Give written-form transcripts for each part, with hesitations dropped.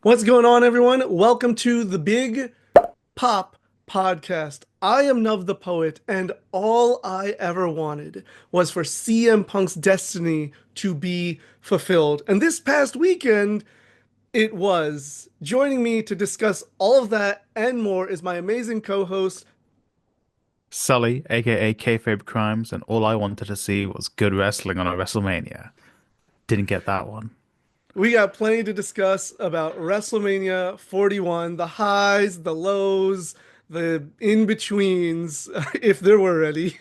What's going on, everyone? Welcome to the Big Pop Podcast. I am Nov the Poet, and all I ever wanted was for CM Punk's destiny to be fulfilled. And this past weekend, it was. Joining me to discuss all of that and more is my amazing co-host. Sully, aka Kayfabe Crimes, and all I wanted to see was good wrestling on a WrestleMania. Didn't get that one. We got plenty to discuss about WrestleMania 41, the highs, the lows, the in-betweens, if there were any.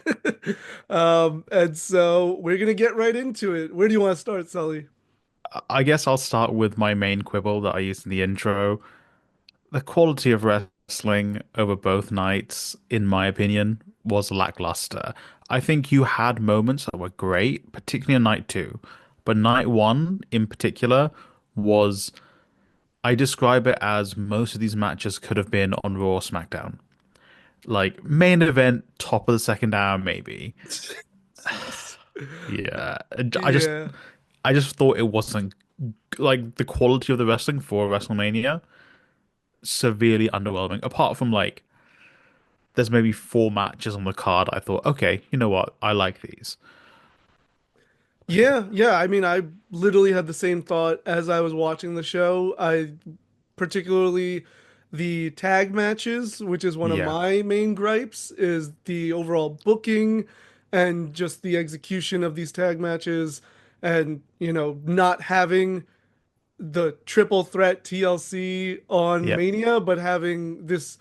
And so we're gonna get right into it. Where do you want to start, Sully? I guess I'll start with my main quibble that I used in the intro. The quality of wrestling over both nights, in my opinion, was lackluster. I think you had moments that were great, particularly on night two, but night one in particular was, I describe it as most of these matches could have been on Raw or SmackDown. Like main event, top of the second hour, maybe. Yeah, I just Yeah. I just thought it wasn't like the quality of the wrestling for WrestleMania severely underwhelming. Apart from like there's maybe four matches on the card. I thought, okay, you know what? I like these. Yeah. I mean, I literally had the same thought as I was watching the show. I particularly the tag matches, which is one of Yeah, my main gripes, is the overall booking and just the execution of these tag matches and, not having the triple threat TLC on yeah, Mania, but having this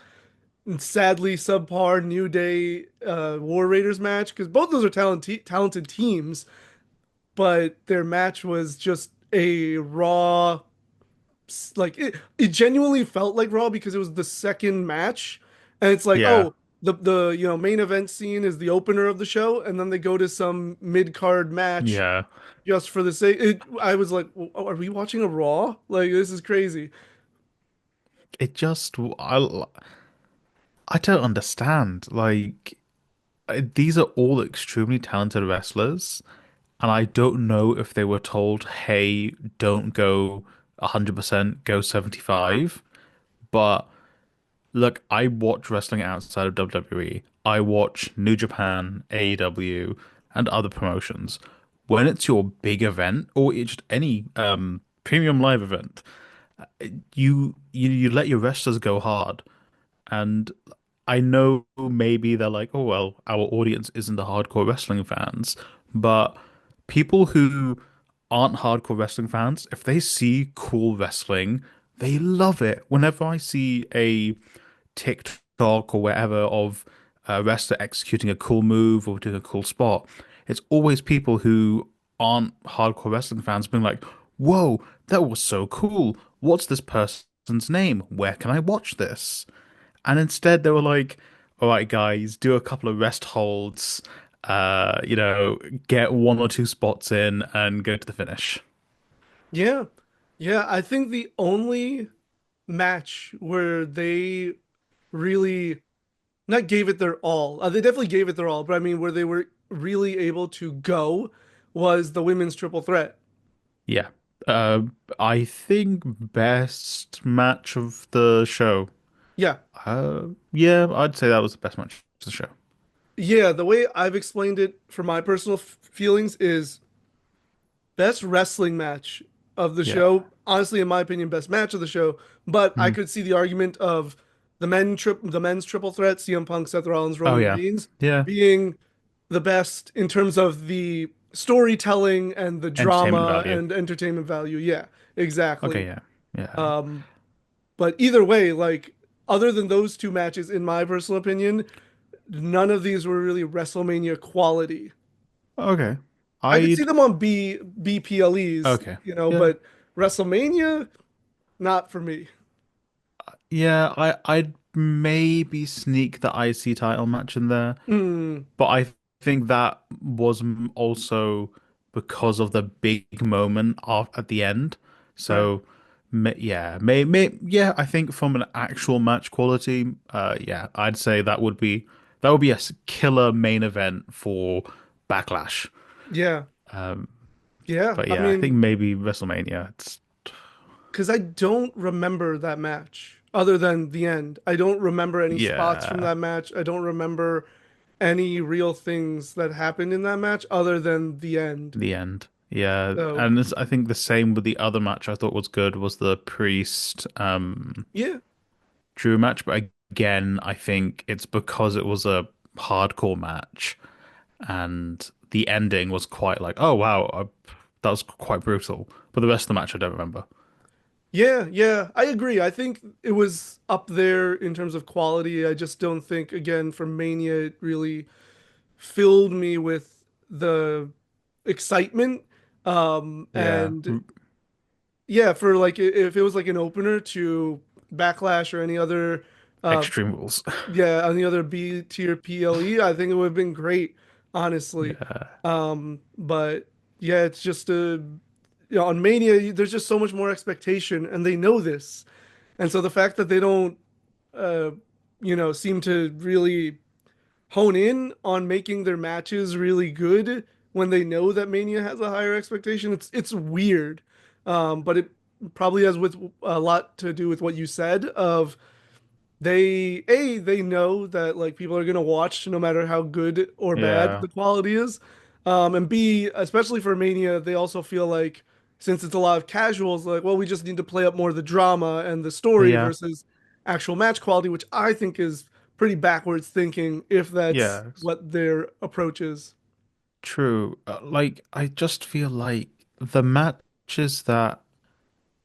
sadly subpar New Day War Raiders match because both those are talented teams, but their match was just a raw, like it genuinely felt like Raw because it was the second match, and it's like, yeah, oh, the main event scene is the opener of the show, and then they go to some mid card match yeah. just for the sake. I was like, are we watching a Raw? Like this is crazy. It just I don't understand. Like these are all extremely talented wrestlers, and I don't know if they were told, "Hey, don't go 100%, go 75." But look, I watch wrestling outside of WWE. I watch New Japan, AEW, and other promotions. When it's your big event or it's just any premium live event, you let your wrestlers go hard. And I know maybe they're like, oh well, our audience isn't the hardcore wrestling fans, but people who aren't hardcore wrestling fans, if they see cool wrestling, they love it. Whenever I see a TikTok or wherever of a wrestler executing a cool move or doing a cool spot, it's always people who aren't hardcore wrestling fans being like, "Whoa, that was so cool. What's this person's name? Where can I watch this?" And instead they were like, "All right, guys, do a couple of rest holds, get one or two spots in and go to the finish." Yeah, yeah. I think the only match where they really not gave it their all. They definitely gave it their all, but I mean, where they were really able to go was the women's triple threat. Yeah. Uh, I think best match of the show. Yeah. Yeah, I'd say that was the best match of the show. Yeah, the way I've explained it for my personal feelings is best wrestling match of the Yeah. show. Honestly, in my opinion, best match of the show. But I Mhm. could see the argument of the men's triple threat, CM Punk, Seth Rollins, Oh Roman yeah. Reigns, Yeah. being the best in terms of the storytelling and the Entertainment drama value. and entertainment value. Yeah, Okay, exactly. yeah. Yeah. Um, but either way, like other than those two matches, in my personal opinion, none of these were really WrestleMania quality. Okay. I could see I'd them on BPLEs, okay. Yeah. but WrestleMania, not for me. Yeah, I'd maybe sneak the IC title match in there, Mm, but I think that was also because of the big moment of at the end. right. So yeah, I think from an actual match quality, yeah, I'd say that would be a killer main event for Backlash. Yeah. Um, Yeah. but I yeah, I think mean, maybe WrestleMania. It's because I don't remember that match other than the end. I don't remember any spots from Yeah, that match. I don't remember any real things that happened in that match other than the end. the end. Yeah, So, and I think the same with the other match I thought was good was the Priest yeah, Drew match, but again, I think it's because it was a hardcore match and the ending was quite like, oh wow, that was quite brutal. But the rest of the match I don't remember. yeah, yeah, I agree. I think it was up there in terms of quality. I just don't think, again, for Mania, it really filled me with the excitement. Yeah, And yeah, for like if it was like an opener to Backlash or any other, uh, Extreme Rules. yeah, any other B tier PLE, I think it would have been great, honestly. Yeah, But yeah, it's just on Mania, there's just so much more expectation, and they know this, and so the fact that they don't, uh, seem to really hone in on making their matches really good when they know that Mania has a higher expectation. It's weird, but it probably has with a lot to do with what you said of they know that like people are gonna watch no matter how good or bad yeah, the quality is, and B, especially for Mania, they also feel like since it's a lot of casuals, like well we just need to play up more of the drama and the story yeah, versus actual match quality, which I think is pretty backwards thinking if that's yeah. what their approach is. True. Like I just feel like the matches that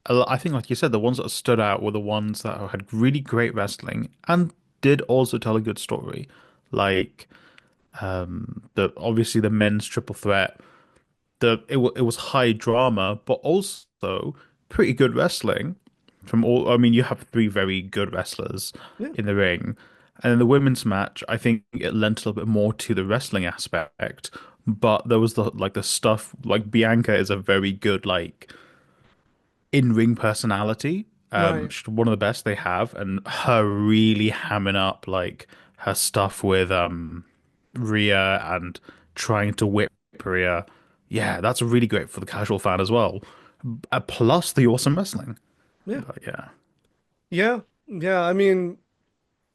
I think, like you said, the ones that stood out were the ones that had really great wrestling and did also tell a good story. Like the obviously the men's triple threat. It was high drama, but also pretty good wrestling from all. I mean, you have three very good wrestlers Yeah, in the ring, and in the women's match, I think it lent a little bit more to the wrestling aspect. But there was the stuff like Bianca is a very good like in-ring personality. right. She's one of the best they have, and her really hamming up like her stuff with Rhea and trying to whip Rhea. Yeah, that's really great for the casual fan as well. Plus the awesome wrestling. Yeah, But yeah. yeah, yeah. I mean,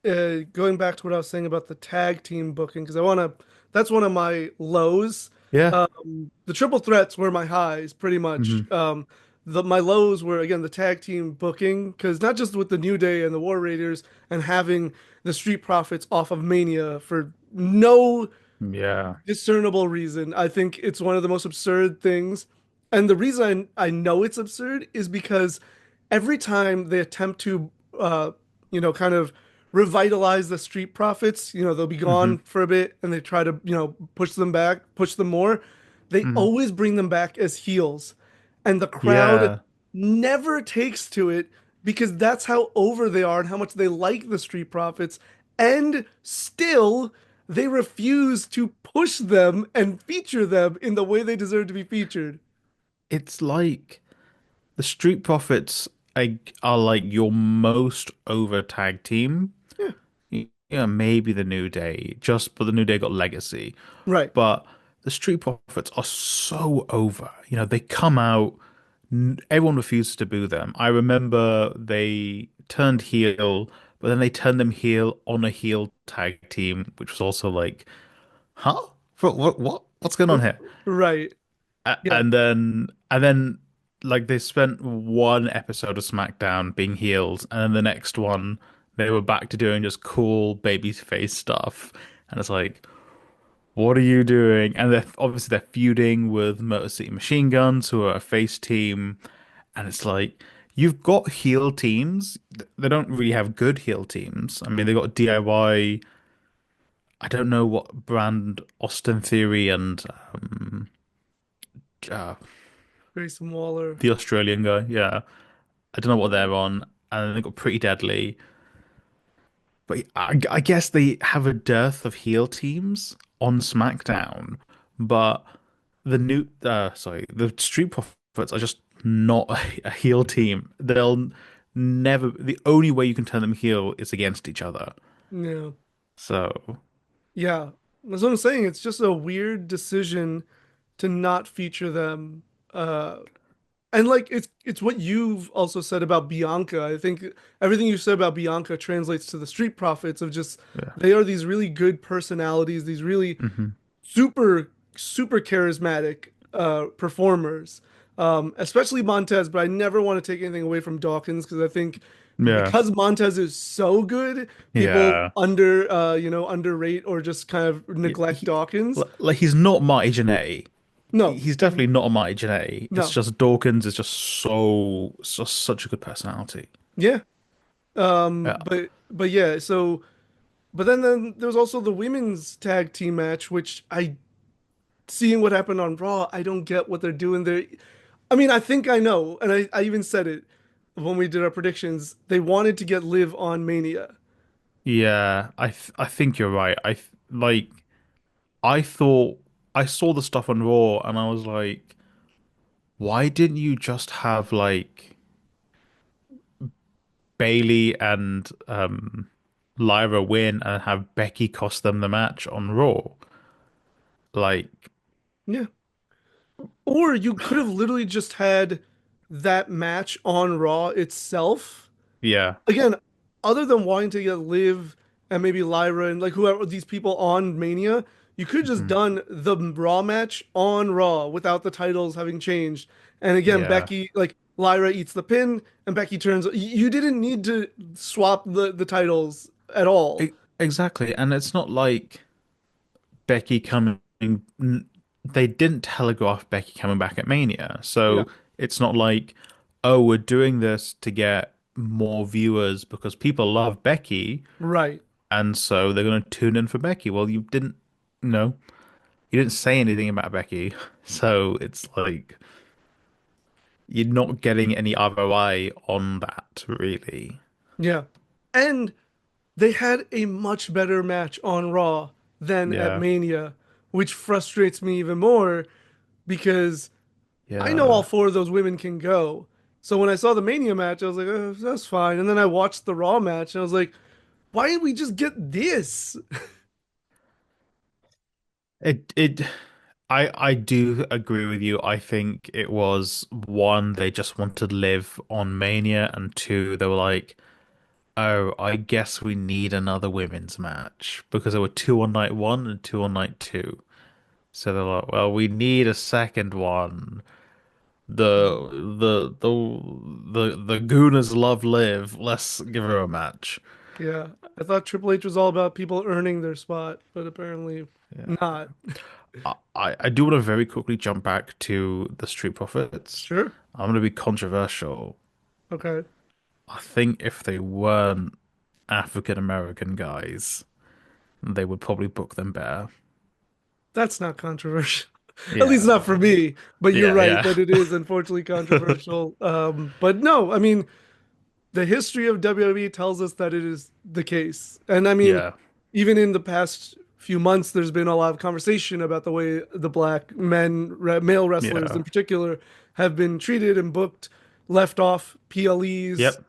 going back to what I was saying about the tag team booking, because that's one of my lows. Yeah. The triple threats were my highs, pretty much. Hmm. My lows were again the tag team booking, because not just with the New Day and the War Raiders and having the Street Profits off of Mania for no Yeah. discernible reason. I think it's one of the most absurd things. And the reason I know it's absurd is because every time they attempt to, kind of revitalize the Street Profits, they'll be Hmm. gone for a bit and they try to, push them back, push them more. They Hmm. always bring them back as heels. And the crowd Yeah. never takes to it because that's how over they are and how much they like the Street Profits. And still, they refuse to push them and feature them in the way they deserve to be featured. It's like the Street Profits are like your most over tag team. Yeah, Yeah, maybe the New Day, but the New Day got legacy. right. But the Street Profits are so over. They come out, everyone refuses to boo them. I remember they turned heel, but then they turned them heel on a heel tag team, which was also like, huh? What's going on here? Right. Yeah. And then like they spent one episode of SmackDown being heels, and then the next one they were back to doing just cool babyface stuff. And it's like, what are you doing? And they're feuding with Motor City Machine Guns, who are a face team. And it's like you've got heel teams. They don't really have good heel teams. I mean, they got DIY. I don't know what brand Austin Theory and uh, Grayson Waller. the Australian guy. Yeah, I don't know what they're on, and they got Pretty Deadly. But I guess they have a dearth of heel teams on SmackDown. But the Street Profits are just not a heel team. They'll never. The only way you can turn them heel is against each other. Yeah. So Yeah. That's what I'm saying. It's just a weird decision to not feature them. And like it's what you've also said about Bianca. I think everything you said about Bianca translates to the Street Profits of just Yeah. they are these really good personalities, these really Hmm. super charismatic performers. Especially Montez, but I never want to take anything away from Dawkins because I think Yeah. because Montez is so good, people Yeah. underrate or just kind of Yeah. neglect Dawkins. Like he's not Marty Jannetty. No, He's definitely not a Marty Jannetty. It's no, just Dawkins is just so it's just such a good personality. yeah. Yeah. But yeah, so but then there was also the women's tag team match, which I seeing what happened on Raw, I don't get what they're doing there. I mean, I think I know, and I even said it when we did our predictions. They wanted to get Liv on Mania. Yeah, I think you're right. Like I thought I saw the stuff on Raw and I was like, why didn't you just have like Bailey and Lyra win and have Becky cost them the match on Raw? Like, Yeah. Or you could have literally just had that match on Raw itself. yeah. Again, other than wanting to get Liv and maybe Lyra and like whoever these people on Mania, you could have just Mhm. done the Raw match on Raw without the titles having changed. And again, Yeah. Becky, like Lyra eats the pin and Becky turns. You didn't need to swap the titles at all. Exactly. And it's not like Becky coming. They didn't telegraph Becky coming back at Mania. Yeah. So it's not like, oh, we're doing this to get more viewers because people love Becky. Right. And so they're going to tune in for Becky. Well, no, you didn't say anything about Becky. So it's like, you're not getting any ROI on that, really. Yeah. And they had a much better match on Raw than at Yeah. Mania, which frustrates me even more because I know all Yeah. four of those women can go. So when I saw the Mania match, I was like, that's fine. And then I watched the Raw match and I was like, why didn't we just get this? It I do agree with you. I think it was one, they just wanted to live on Mania, and two, they were like, oh, I guess we need another women's match because there were two on night one and two on night two. So they're like, well, we need a second one. The Gooners love Liv. Let's give her a match. Yeah, I thought Triple H was all about people earning their spot, but apparently Yeah. not. I do want to very quickly jump back to the Street Profits. Sure. I'm going to be controversial. Okay. I think if they weren't African American guys, they would probably book them better. That's not controversial. At least not Yeah. for me. But you're Yeah, right yeah. that it is unfortunately controversial. But no, I mean, the history of WWE tells us that it is the case. And I mean, Yeah. even in the past few months, there's been a lot of conversation about the way the black male wrestlers Yeah. in particular, have been treated and booked, left off PLEs, Yep.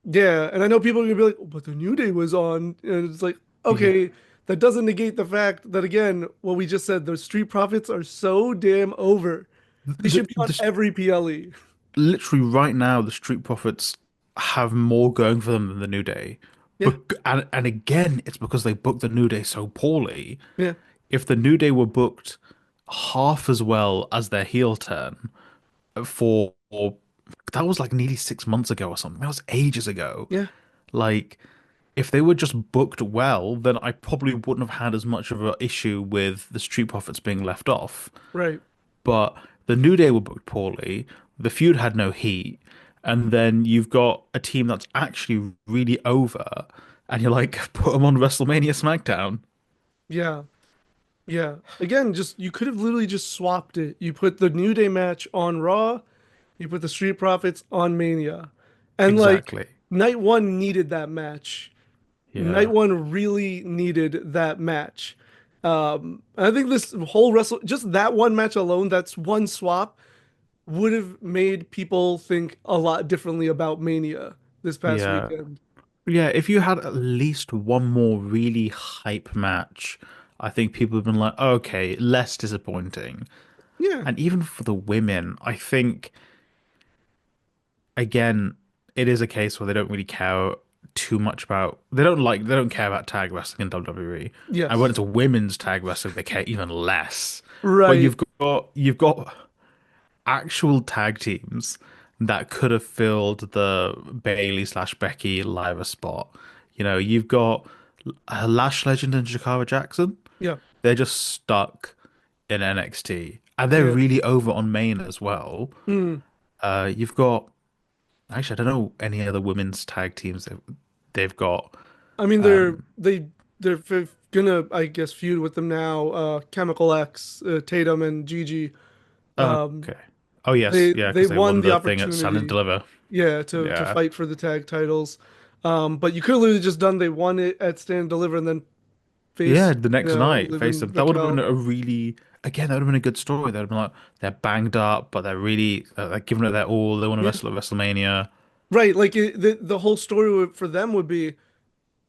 Yeah. And I know people are gonna be like, "Oh, but the New Day was on." And it's like, Yeah. okay, that doesn't negate the fact that, again, what we just said, the Street Profits are so damn over. They The, should be on the, every PLE. literally right now, the Street Profits have more going for them than the New Day. Yeah. But and again, it's because they booked the New Day so poorly. Yeah. If the New Day were booked half as well as their heel turn for that was like nearly 6 months ago or something. That was ages ago. Yeah. Like, if they were just booked well, then I probably wouldn't have had as much of an issue with the Street Profits being left off. Right. But the New Day were booked poorly. The feud had no heat. And then you've got a team that's actually really over, and you're like, put them on WrestleMania SmackDown. Yeah. Yeah. Again, just you could have literally just swapped it. You put the New Day match on Raw, you put the Street Profits on Mania. And like Exactly. night one needed that match. Night Yeah. one really needed that match. I think this whole just that one match alone, that's one swap, would have made people think a lot differently about Mania this past Yeah. weekend. Yeah, if you had at least one more really hype match, I think people have been like, okay, less disappointing. Yeah. And even for the women, I think again, it is a case where they don't really care too much about they don't care about tag wrestling in WWE. And when Yes. it's a women's tag wrestling, they care even less. But Right. you've got actual tag teams that could have filled the Bailey slash Becky Lyra spot. You know, you've got Lash Legend and Jakara Jackson. Yeah. They're just stuck in NXT. And they're Yeah. really over on main as well. Mm. You've got actually I don't know any other women's tag teams they've got. I mean, Um they're gonna, I guess, feud with them now. Chemical X, Tatum and Gigi. Um, okay. Oh yes, yeah, they because they won won the the thing at Stand and opportunity, Deliver. yeah, to Yeah. fight for the tag titles. But you could have literally just done they won it at Stand and Deliver and then Yeah, face, the next night Liv face and them. That would have been Raquel. a really, again, that would have been a good story. They'd have been like, they're banged up, but they're really they're giving it their all. They want to Yeah, wrestle at WrestleMania. right. Like the whole story for them would be,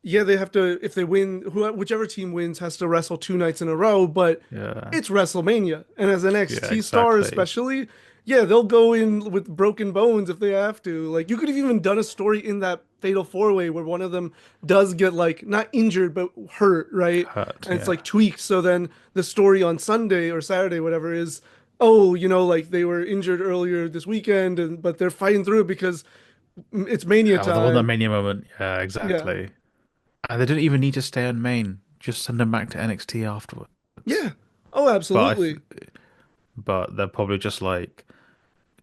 yeah, they have to, if they win, whichever team wins has to wrestle 2 nights in a row, but Yeah, it's WrestleMania. And as an yeah, NXT star, exactly. especially, yeah, they'll go in with broken bones if they have to. Like, you could have even done a story in that Fatal Four Way where one of them does get, like, not injured, but hurt, right? Hurt. And it's Yeah. like tweaked. So then the story on Sunday or Saturday, whatever, is, oh, like they were injured earlier this weekend, but they're fighting through it because it's Mania Oh, the one that time. Mania moment. Yeah, Yeah. exactly. And they didn't even need to stay on main. Just send them back to NXT afterwards. Yeah. Oh, But absolutely. but they're probably just like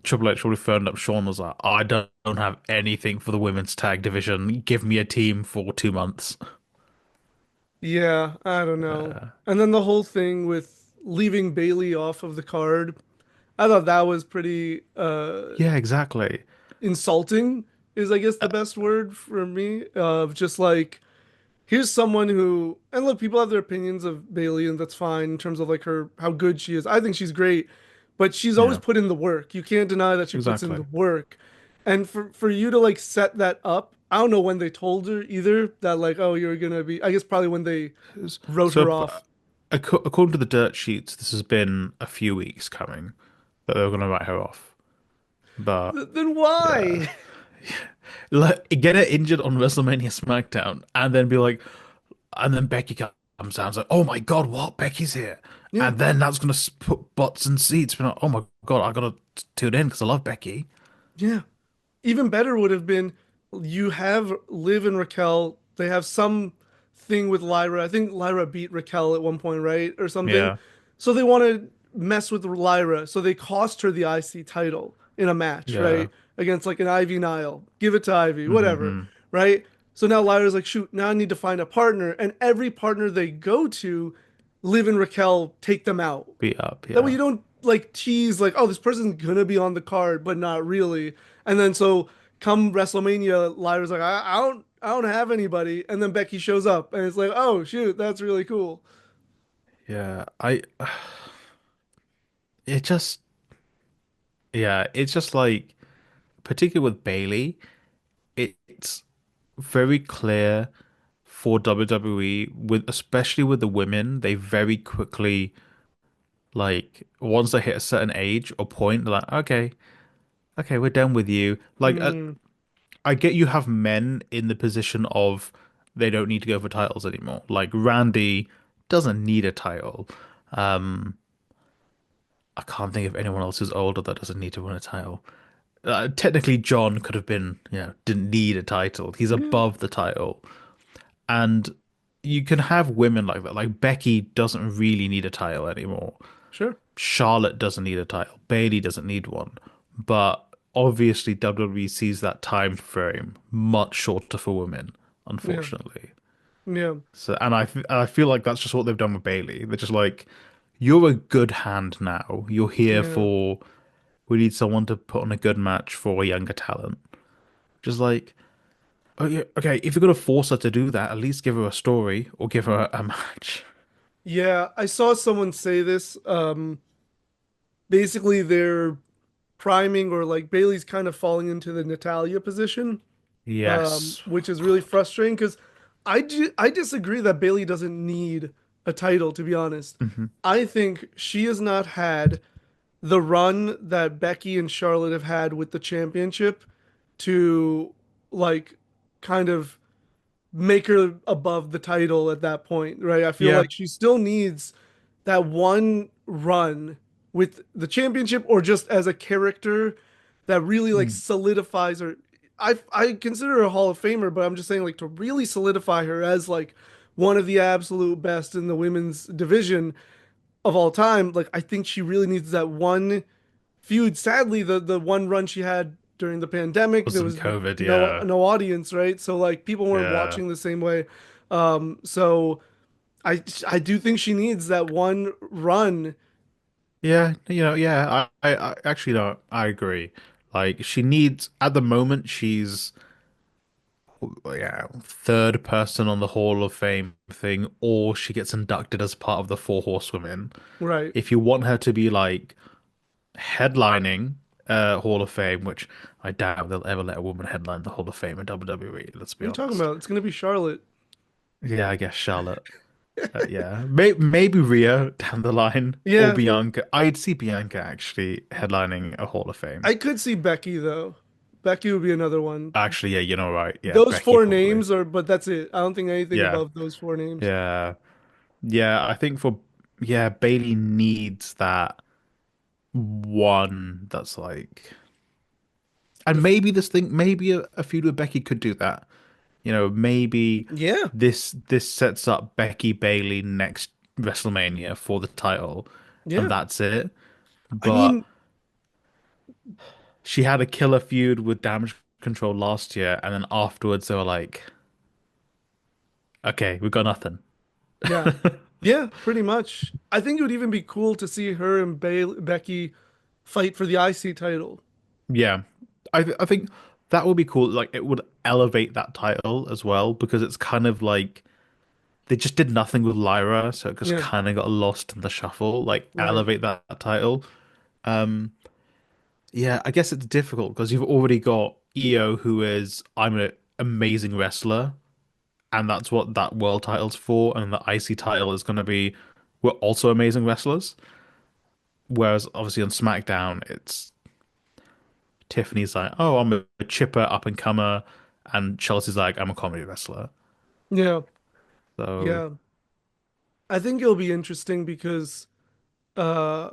Triple H probably phoned up Shawn and was like, I don't have anything for the women's tag division. Give me a team for 2 months. Yeah, I don't know. And then the whole thing with leaving Bailey off of the card, I thought that was pretty Yeah, exactly. insulting, is I guess the best word for me. Of just like, here's someone who, and look, people have their opinions of Bailey, and that's fine in terms of like her how good she is. I think she's great, but she's always Yeah, put in the work. You can't deny that she puts in the exactly. work. And for you to like set that up, I don't know when they told her either that like, oh, you're gonna be. I guess probably when they wrote So, her off. according to the dirt sheets, this has been a few weeks coming that they were going to write her off. But Then yeah, why? like get her injured on WrestleMania SmackDown, and then be like, and then Becky comes down, and is like, oh my God, what? Becky's here, Yeah, and then that's going to put butts in seats. Be like, oh my God, I got to tune in because I love Becky. yeah. Even better would have been you have Liv and Raquel. They have some thing with Lyra. I think Lyra beat Raquel at one point, right? Or something. Yeah, So they want to mess with Lyra. So they cost her the IC title in a match, yeah, right? Against like an Ivy Nile. Give it to Ivy, whatever, mm-hmm. right? So now Lyra's like, shoot, now I need to find a partner. And every partner they go to, Liv and Raquel take them out. Beat up, That way yeah. you don't like tease like, oh, this person's gonna be on the card, but not really. And then so come WrestleMania, Lyra's like, I don't have anybody. And then Becky shows up and it's like, oh shoot, that's really cool. Yeah, it just, yeah, it's just like, particularly with Bailey, it's very clear for WWE with especially with the women, they very quickly like once they hit a certain age or point, they're like, okay, okay, we're done with you. Like, Mm, I get you have men in the position of they don't need to go for titles anymore. Like Randy doesn't need a title. Um, I can't think of anyone else who's older that doesn't need to win a title. Technically, John could have been, didn't need a title. He's yeah, above the title. And you can have women like that. Like Becky doesn't really need a title anymore. sure. Charlotte doesn't need a title. Bailey doesn't need one. But obviously WWE sees that time frame much shorter for women, Yeah, unfortunately. yeah, So I feel like that's just what they've done with Bailey. They're just like, you're a good hand now. You're here yeah. for we need someone to put on a good match for a younger talent. Just like, oh yeah, okay, if you're gonna force her to do that, at least give her a story or give her a match. Yeah, I saw someone say this. Basically they're priming or like Bailey's kind of falling into the Natalia position. Yes. Which Oh, is really God. frustrating because I disagree that Bailey doesn't need a title, to be honest. Hmm. I think she has not had. the run that Becky and Charlotte have had with the championship to like kind of make her above the title at that point, right? I feel Yeah. like she still needs that one run with the championship or just as a character that really like Mm. solidifies her. I consider her a Hall of Famer, but I'm just saying like to really solidify her as like one of the absolute best in the women's division of all time. Like I think she really needs that one feud. Sadly, the one run she had during the pandemic, there Wasn't was COVID, no yeah. audience, right? So like people weren't Yeah. watching the same way. So I do think she needs that one run. Yeah, yeah, I actually don't. I agree. Like she needs at the moment she's yeah, third person on the Hall of Fame thing, or she gets inducted as part of the Four Horsewomen. Right. If you want her to be like headlining Hall of Fame, which I doubt they'll ever let a woman headline the Hall of Fame in WWE, let's What be are you talking honest. about? It's gonna be Charlotte. Yeah, I guess Charlotte. Yeah, maybe Rhea down the line or Yeah, Bianca. I'd see Bianca actually headlining a Hall of Fame. I could see Becky though. Becky would be another one. Actually, yeah, you know, right. Yeah, Those Becky four probably. names are, but that's it. I don't think anything Yeah, above those four names. yeah, yeah. I think for yeah, Bailey needs that one that's like, and The, maybe this thing, maybe a feud with Becky could do that. You know, maybe yeah, this sets up Becky Bailey next WrestleMania for the title, and yeah. that's it. I But mean, she had a killer feud with Damage Control last year, and then afterwards they were like, okay, we got nothing. yeah, yeah, pretty much. I think it would even be cool to see her and Becky fight for the IC title. Yeah, I think that would be cool. Like it would elevate that title as well because it's kind of like they just did nothing with Lyra, so it just Yeah, kind of got lost in the shuffle. Like right. elevate that title. Um, yeah, I guess it's difficult because you've already got Io, who is I'm an amazing wrestler, and that's what that world title's for, and the IC title is going to be we're also amazing wrestlers. Whereas obviously on SmackDown, it's Tiffany's like, oh, I'm a chipper up and comer, and Chelsea's like, I'm a comedy wrestler. Yeah, So yeah. I think it'll be interesting because uh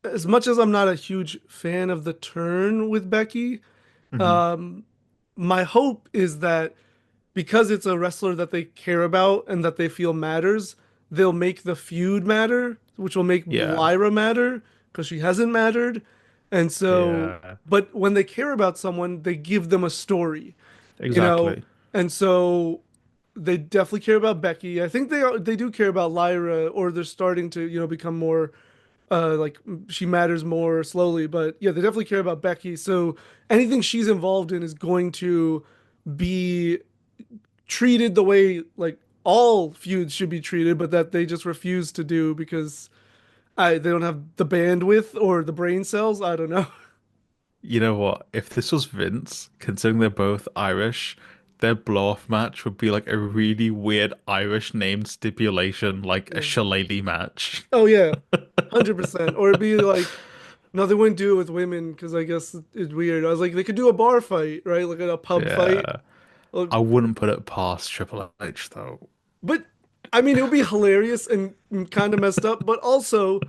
as much as I'm not a huge fan of the turn with Becky, mhm. um my hope is that because it's a wrestler that they care about and that they feel matters, they'll make the feud matter, which will make Yeah, Lyra matter because she hasn't mattered. And so, yeah, but when they care about someone, they give them a story, you know? exactly. And so they definitely care about Becky. I think they do care about Lyra, or they're starting to, become more like she matters more slowly. But yeah, they definitely care about Becky. So anything she's involved in is going to be treated the way like all feuds should be treated, but that they just refuse to do because they don't have the bandwidth or the brain cells. I don't know. You know what? If this was Vince, considering they're both Irish, their blow-off match would be like a really weird Irish named stipulation, like a Yeah. shillelagh match. Oh yeah, 100%. Or it'd be like no, they wouldn't do it with women because I guess it's weird. I was like, they could do a bar fight, right? Like a pub fight. Yeah, Well, I wouldn't put it past Triple H though. but I mean, it would be hilarious and kind of messed up, but also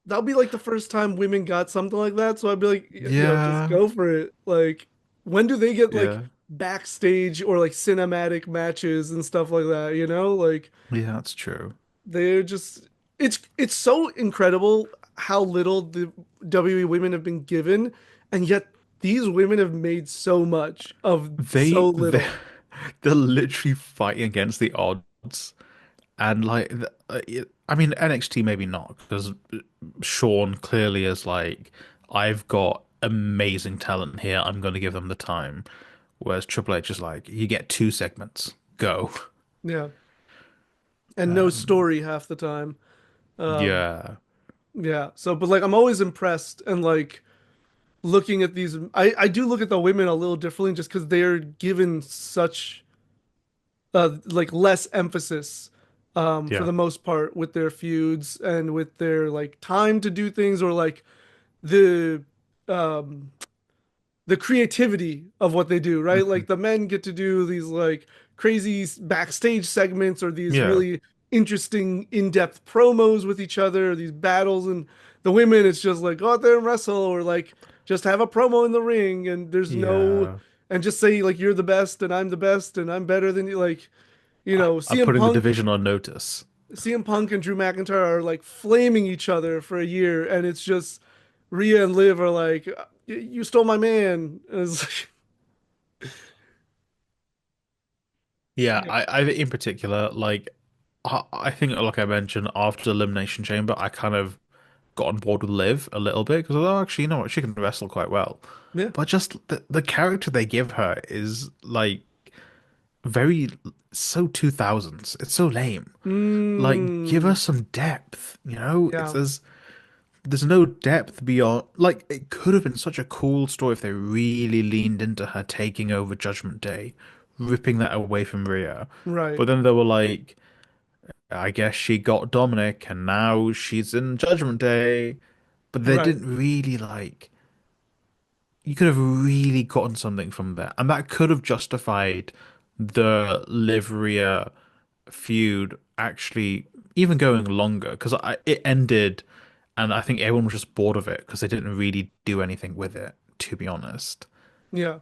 that'll be like the first time women got something like that. So I'd be like, just Yeah, go for it. Like, when do they get like yeah, backstage or like cinematic matches and stuff like that? Like yeah, that's true. they're just it's so incredible how little the WWE women have been given, and yet these women have made so much of so They little. they're literally fighting against the odds. And like, I mean, NXT maybe not because Sean clearly is like, I've got amazing talent here. I'm going to give them the time. Whereas Triple H is like, you get 2 segments, go. Yeah, and no Um, story half the time. Um, yeah, yeah. So, but like, I'm always impressed and like looking at these. I do look at the women a little differently just because they're given such like less emphasis for Yeah. the most part with their feuds and with their like time to do things or like the um the creativity of what they do, right? Mhm. Like the men get to do these like crazy backstage segments or these Yeah. really interesting in-depth promos with each other, these battles, and the women it's just like go out there and wrestle or like just have a promo in the ring and there's no Yeah. and just say like you're the best and I'm the best and I'm better than you like I'm CM putting the Punk division on notice. and Drew McIntyre are like flaming each other for a year and it's just Rhea and Liv are like you stole my man. And it's like, Yeah, yeah. I in particular, like I think like I mentioned after Elimination Chamber, I kind of got on board with Liv a little bit because oh, actually, you know what, she can wrestle quite well. Yeah. But just the character they give her is like very so 2000s. It's so lame. Like give Mm, her some depth, you know? It's yeah, there's no depth beyond like it could have been such a cool story if they really leaned into her taking over Judgment Day, ripping that away from Rhea. right, But then they were like, I guess she got Dominic and now she's in Judgment Day. But they right. didn't really like you could have really gotten something from there. And that could have justified the Liv Rhea feud actually even going longer because it ended and I think everyone was just bored of it because they didn't really do anything with it, to be honest. Yeah,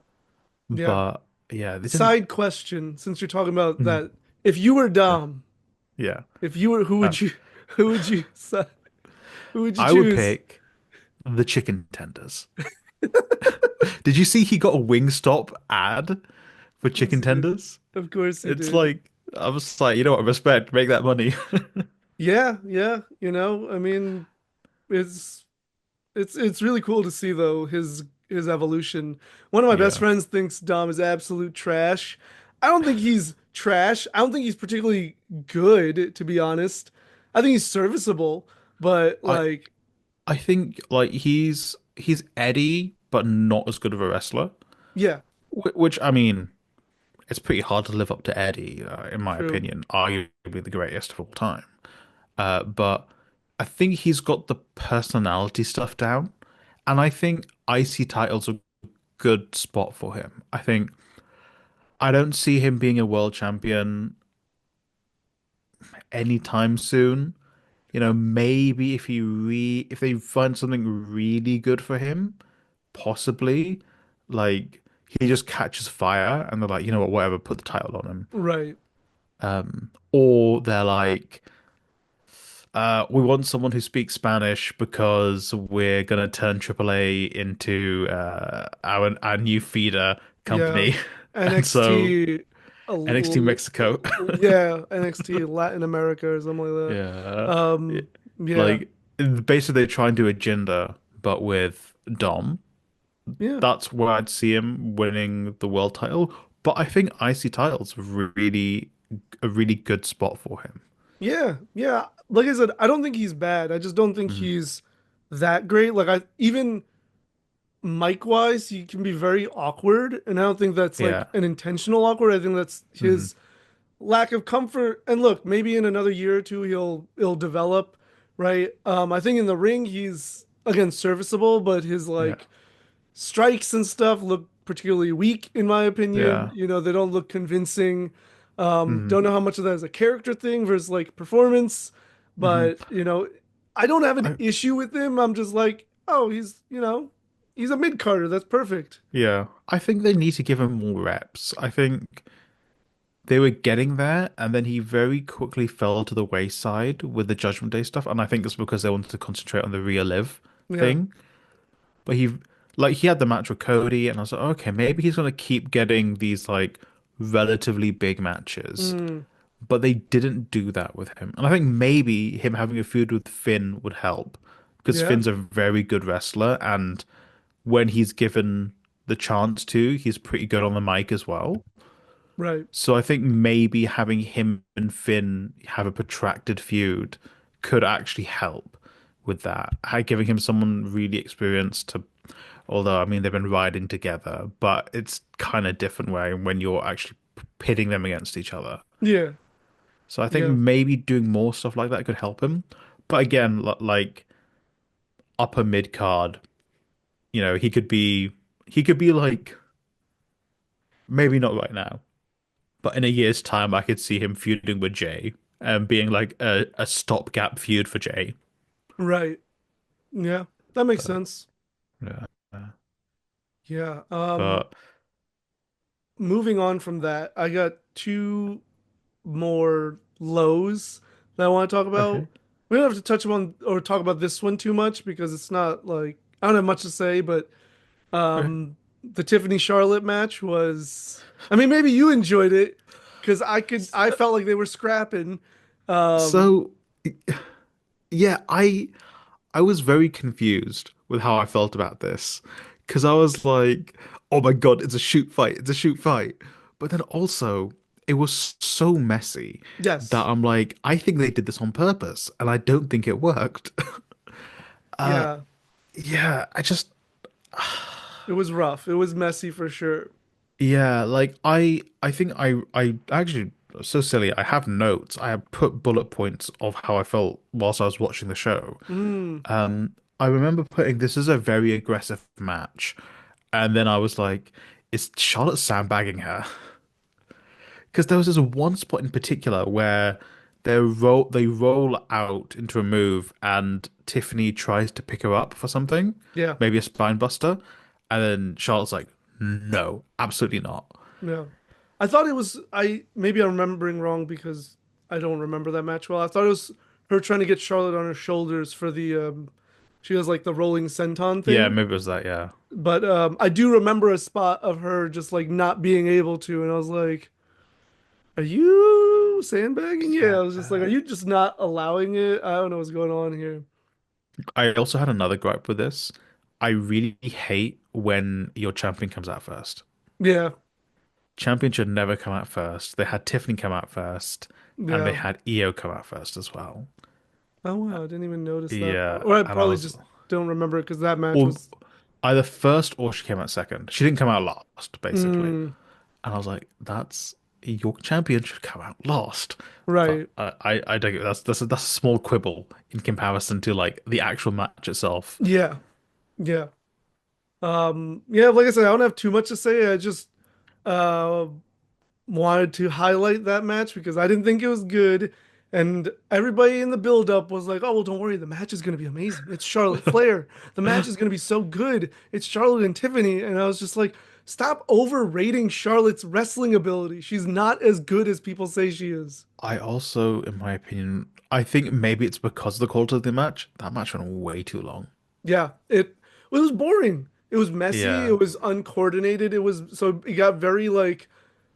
yeah. But yeah, they didn't. Side question, since you're talking about Mhm. that, if you were Yeah, Dom, yeah. if you were, Uh, who would you, who would you I would choose? pick the chicken tenders. Did you see he got a Wingstop ad for Of course chicken he did. tenders? Of course he It's did. like I was like, you know what, respect, make that money. Yeah, yeah. I mean, it's it's really cool to see though his evolution. One of my best Yeah. friends thinks Dom is absolute trash. I don't think he's trash. I don't think he's particularly good, to be honest. I think he's serviceable, but I like, I think like he's Eddie, but not as good of a wrestler. yeah, Which I mean, it's pretty hard to live up to Eddie, in my true. opinion, arguably the greatest of all time. But I think he's got the personality stuff down, and I think IC title's a good spot for him. I think I don't see him being a world champion anytime soon. You know, maybe if they find something really good for him, possibly like he just catches fire and they're like, you know what, whatever, put the title on him. Right. Or they're like, we want someone who speaks Spanish because we're gonna turn AAA into our new feeder Yeah. company, and so NXT, NXT Mexico. yeah, NXT Latin America or something like that. Yeah. Yeah, Like basically they try and do a gender, but with Dom. yeah, That's where I'd see him winning the world title. But I think IC title's really a really good spot for him. yeah, yeah. Like I said, I don't think he's bad. I just don't think Mhm. he's that great. Like I even mic wise, he can be very awkward, and I don't think that's like Yeah. an intentional awkward. I think that's Hmm. his lack of comfort. And look, maybe in another year or two he'll develop, right? I think in the ring he's again serviceable, but his Yeah. like strikes and stuff look particularly weak in my opinion. Yeah. They don't look convincing. Hmm. Don't know how much of that is a character thing versus like performance, Hmm. but I don't have an I issue with him. I'm just like, oh, he's a mid carder. That's perfect. yeah. I think they need to give him more reps. I think they were getting there, and then he very quickly fell to the wayside with the Judgment Day stuff. And I think it's because they wanted to concentrate on the real live Yeah. thing. But he had the match with Cody, and I was like, okay, maybe he's gonna keep getting these like relatively big matches. Mm, But they didn't do that with him. And I think maybe him having a feud with Finn would help because yeah. Finn's a very good wrestler, and when he's given the chance to, he's pretty good on the mic as well. Right. So I think maybe having him and Finn have a protracted feud could actually help with that. Giving him someone really experienced to, although I mean they've been riding together, but it's kind of different way when you're actually pitting them against each other. Yeah. So I think Yeah. maybe doing more stuff like that could help him. But again, like upper mid card, he could be like maybe not right now, but in a year's time, I could see him feuding with Jay and being like a stopgap feud for Jay. Right. Yeah. That makes But sense. yeah, Yeah. but Moving on from that, I got two more lows that I want to talk about. okay, We don't have to touch on or talk about this one too much because it's not like I don't have much to say, but okay. the Tiffany Charlotte match was I mean maybe you enjoyed it because I felt like they were scrapping. Um So yeah, I was very confused with how I felt about this because I was like, "Oh my God, it's a shoot fight! It's a shoot fight!" But then also, it was so messy that yes. I'm like, I think they did this on purpose, and I don't think it worked. Yeah. Yeah, I just, It was rough. It was messy for sure. yeah, like I think I actually so silly. I have notes. I have put bullet points of how I felt whilst I was watching the show. Mm, I remember putting this is a very aggressive match, and then I was like, is Charlotte sandbagging her? Because there was this one spot in particular where they roll out into a move, and Tiffany tries to pick her up for something, yeah. maybe a spine buster, and then Charlotte's like, no, absolutely not. Yeah. I thought it was I maybe I'm remembering wrong because I don't remember that match well. I thought it was her trying to get Charlotte on her shoulders for the she has like the rolling senton Yeah, thing. maybe it was that. Yeah, But I do remember a spot of her just like not being able to and I was like, "Are you sandbagging?" Yeah, I yeah. was just like, "Are you just not allowing it?" I don't know what's going on here. I also had another gripe with this. I really hate when your champion comes out first. Yeah. Champion should never come out first. They had Tiffany come out first, and they Yeah. had Io come out first as well. Oh wow, I didn't even notice that part. Yeah, Or I and I probably was, just don't remember it because that match or was either first or she came out second. She didn't come out last, basically. mm, And I was like, that's your champion should come out last. But right. I don't get that's a small quibble in comparison to like the actual match itself. Yeah. Yeah. Yeah, like I said, I don't have too much to say. I just uh wanted to highlight that match because I didn't think it was good. And everybody in the build-up was like, "Oh, well, don't worry, the match is going to be amazing. It's Charlotte Flair. The match is going to be so good. It's Charlotte and Tiffany." And I was just like, "Stop overrating Charlotte's wrestling ability. She's not as good as people say she is." I also, in my opinion, I think maybe it's because of the quality of the match. That match went way too long. Yeah, it was boring. It was messy. Yeah, It was uncoordinated. It was so it got very like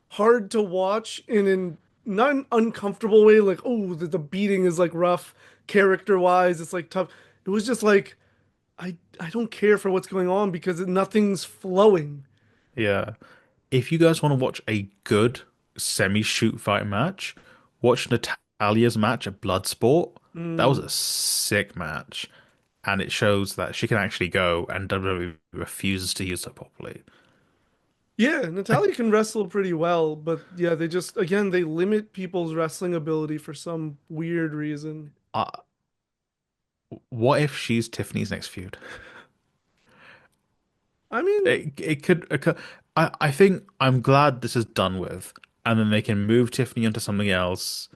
hard to watch in an not an uncomfortable way, like, oh, the beating is like rough character wise. It's like tough. It was just like I don't care for what's going on because nothing's flowing. yeah. If you guys want to watch a good semi-shoot fight match, watch Natalia's match at Bloodsport. That was Mm. a sick match, and it shows that she can actually go, and WWE refuses to use her properly. Yeah, I, Natalia can wrestle pretty well, but yeah, they just again they limit people's wrestling ability for some weird reason. I, what if she's Tiffany's next feud? I mean, It could occur. I think I'm glad this is done with, and then they can move Tiffany into something else.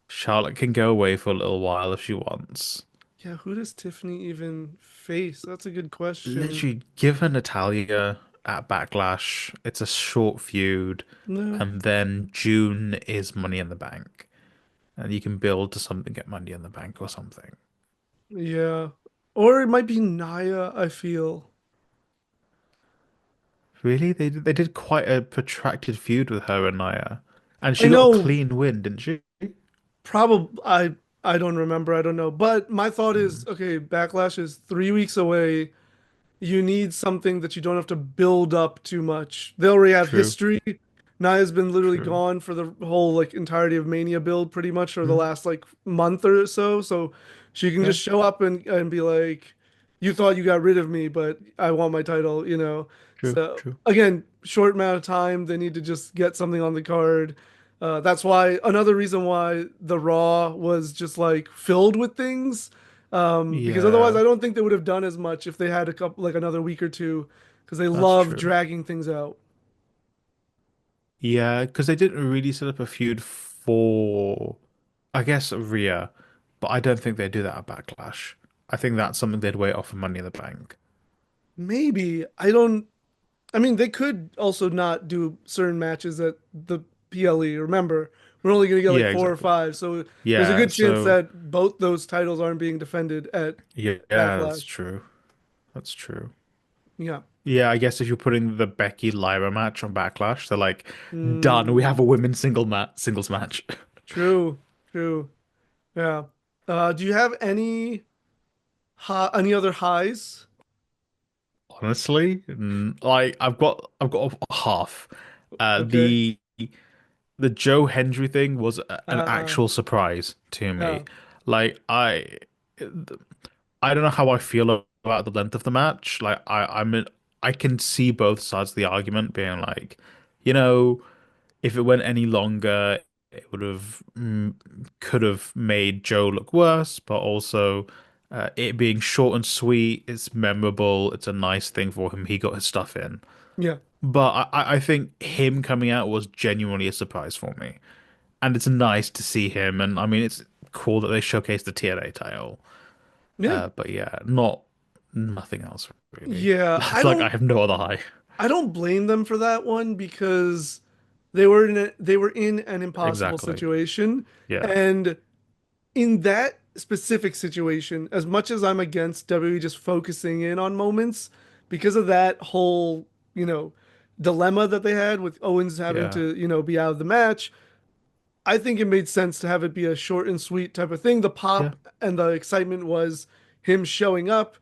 Charlotte can go away for a little while if she wants. yeah, who does Tiffany even face? That's a good question. Literally, give her Natalia at Backlash. It's a short feud, No. and then June is Money in the Bank, and you can build to something, get Money in the Bank or something. Yeah. Or it might be Naya, I feel. Really, they did quite a protracted feud with her and Nia, and I she got a know clean win, didn't she? probably I don't remember, I don't know. But my thought is, Mm, okay, Backlash is 3 weeks away. You need something that you don't have to build up too much. They already have true, history. Naya's been literally true. gone for the whole like entirety of Mania build pretty much or the Mm, last like month or so. So she can yeah, just show up and be like, "You thought you got rid of me, but I want my title," you know. true, So true. again, short amount of time. They need to just get something on the card. That's why another reason why the Raw was just like filled with things. Because otherwise, Yeah, I don't think they would have done as much if they had a couple like another week or two, because they that's love true. dragging things out. Yeah, because they didn't really set up a feud for, I guess, Rhea, but I don't think they'd do that at Backlash. I think that's something they'd wait off for Money in the Bank. Maybe I don't. I mean, they could also not do certain matches at the PLE. Remember, we're only going to get like Yeah, four or exactly. five, so there's a Yeah, good chance so that both those titles aren't being defended at yeah, that's Backlash. true. That's true. Yeah. Yeah, I guess if you're putting the Becky Lyra match on Backlash, they're like, done. We have a Mm, women's singles match. true. True. Yeah. Do you have any other highs? Honestly, like I've got a half. Okay. The Joe Hendry thing was an Uh, actual surprise to me. yeah. Like I don't know how I feel about the length of the match. Like I can see both sides of the argument being like, you know, if it went any longer, it would have could have made Joe look worse, but also it being short and sweet, it's memorable, it's a nice thing for him. He got his stuff in. Yeah. But I think him coming out was genuinely a surprise for me. And it's nice to see him. And I mean, it's cool that they showcased the TNA title. Yeah. But yeah, not nothing else really. Yeah. Like I have no other high. I don't blame them for that one because they were in an impossible Exactly. situation. Yeah. And in that specific situation, as much as I'm against WWE just focusing in on moments, because of that whole, you know, dilemma that they had with Owens having Yeah. to, be out of the match, I think it made sense to have it be a short and sweet type of thing. The Yeah. pop and the excitement was him showing up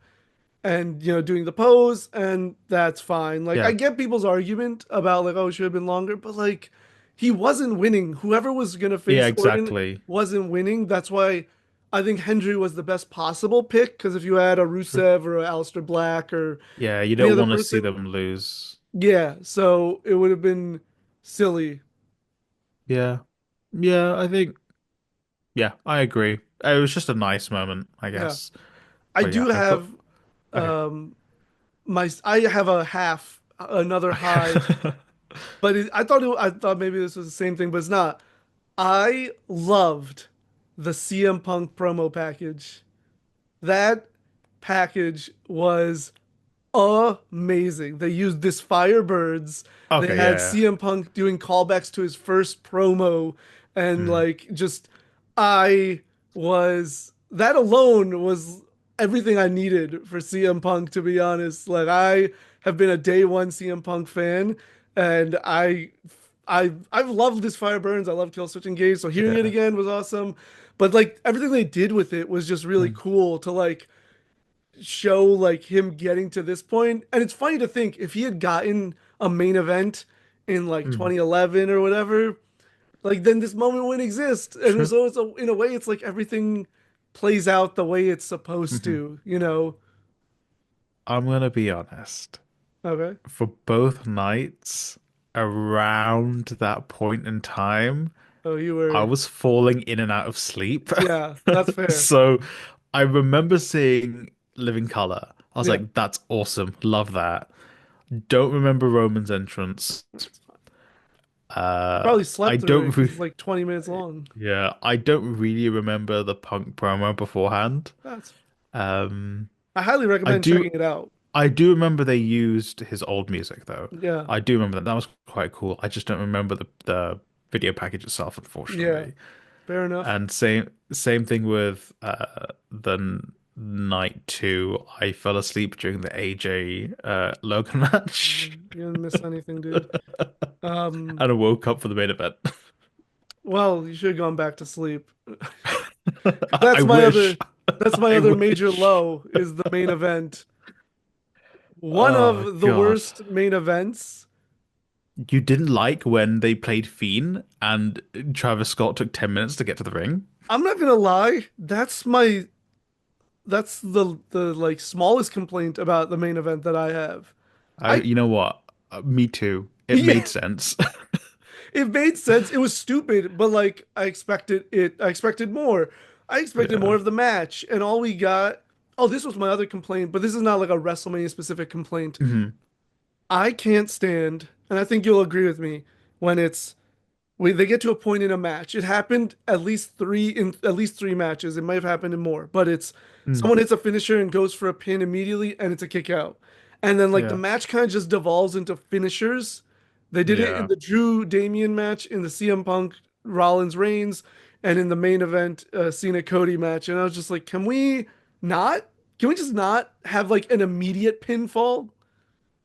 and doing the pose, and that's fine. Like I Yeah. get people's argument about like, oh, it should have been longer, but like he wasn't winning. Whoever was gonna Yeah, face Orton exactly. wasn't winning. That's why I think Hendry was the best possible pick, because if you had a Rusev or a Aleister Black or Yeah, you any don't other want to see person, them lose. yeah, so it would have been silly. Yeah. Yeah, I think yeah, I agree. It was just a nice moment, I Yeah, guess. I But yeah, do I've got have okay. um I have a half another high, Okay. but I thought maybe this was the same thing, but it's not. I loved the CM Punk promo package. That package was amazing. They used this Firebirds. They Okay, had yeah, CM Punk doing callbacks to his first promo, yeah. and like just I that alone was everything I needed for CM Punk, to be honest. Like I have been a day one CM Punk fan, and I've loved this Fireburns. I love Kill Switch Engage, so hearing it Yeah. again was awesome. But like everything they did with it was just really Mm, cool to like show like him getting to this point. And it's funny to think if he had gotten a main event in like mm. 2011 or whatever, like then this moment wouldn't exist. And True. so in a way, it's like everything plays out the way it's supposed Hmm. to, you know? I'm gonna be honest. Okay. For both nights, around that point in time, Oh, you I were, was falling in and out of sleep. yeah, that's fair. So I remember seeing Living Color. I was Yeah, like, that's awesome. Love that. Don't remember Roman's entrance. that's fine. You probably I slept through it don't because re it's like 20 minutes long. yeah, I don't really remember the Punk promo beforehand. That's, Um, I highly I recommend do checking it out. I do remember they used his old music though. Yeah, I do remember that. That was quite cool. I just don't remember the video package itself, yeah, unfortunately. fair enough. And same thing with night two. I fell asleep during the AJ Logan match You didn't miss anything, dude. Um, and I woke up for the main event. well, you should have gone back to sleep. I wish. That's my I other major wish. low is the main event. One Oh of the God. worst main events. You didn't like when they played Fiend and Travis Scott took 10 minutes to get to the ring? I'm not gonna lie, that's the like smallest complaint about the main event that I have. I You know what? Me too. It Yeah, made sense. It made sense. It was stupid, but like I expected more. I expected more Yeah. of the match, and all we got. Oh, this was my other complaint, but this is not like a WrestleMania specific complaint. Hmm. I can't stand, and I think you'll agree with me, when they get to a point in a match. It happened at least three matches. It might have happened in more, but it's Mm. someone hits a finisher and goes for a pin immediately, and it's a kick out. And then like the Yeah. match kind of just devolves into finishers. They did it in Yeah. the Drew Damian match, in the CM Punk Rollins Reigns, and in the main event Cena Cody match. And I was just like, not? Can we just not have like an immediate pinfall?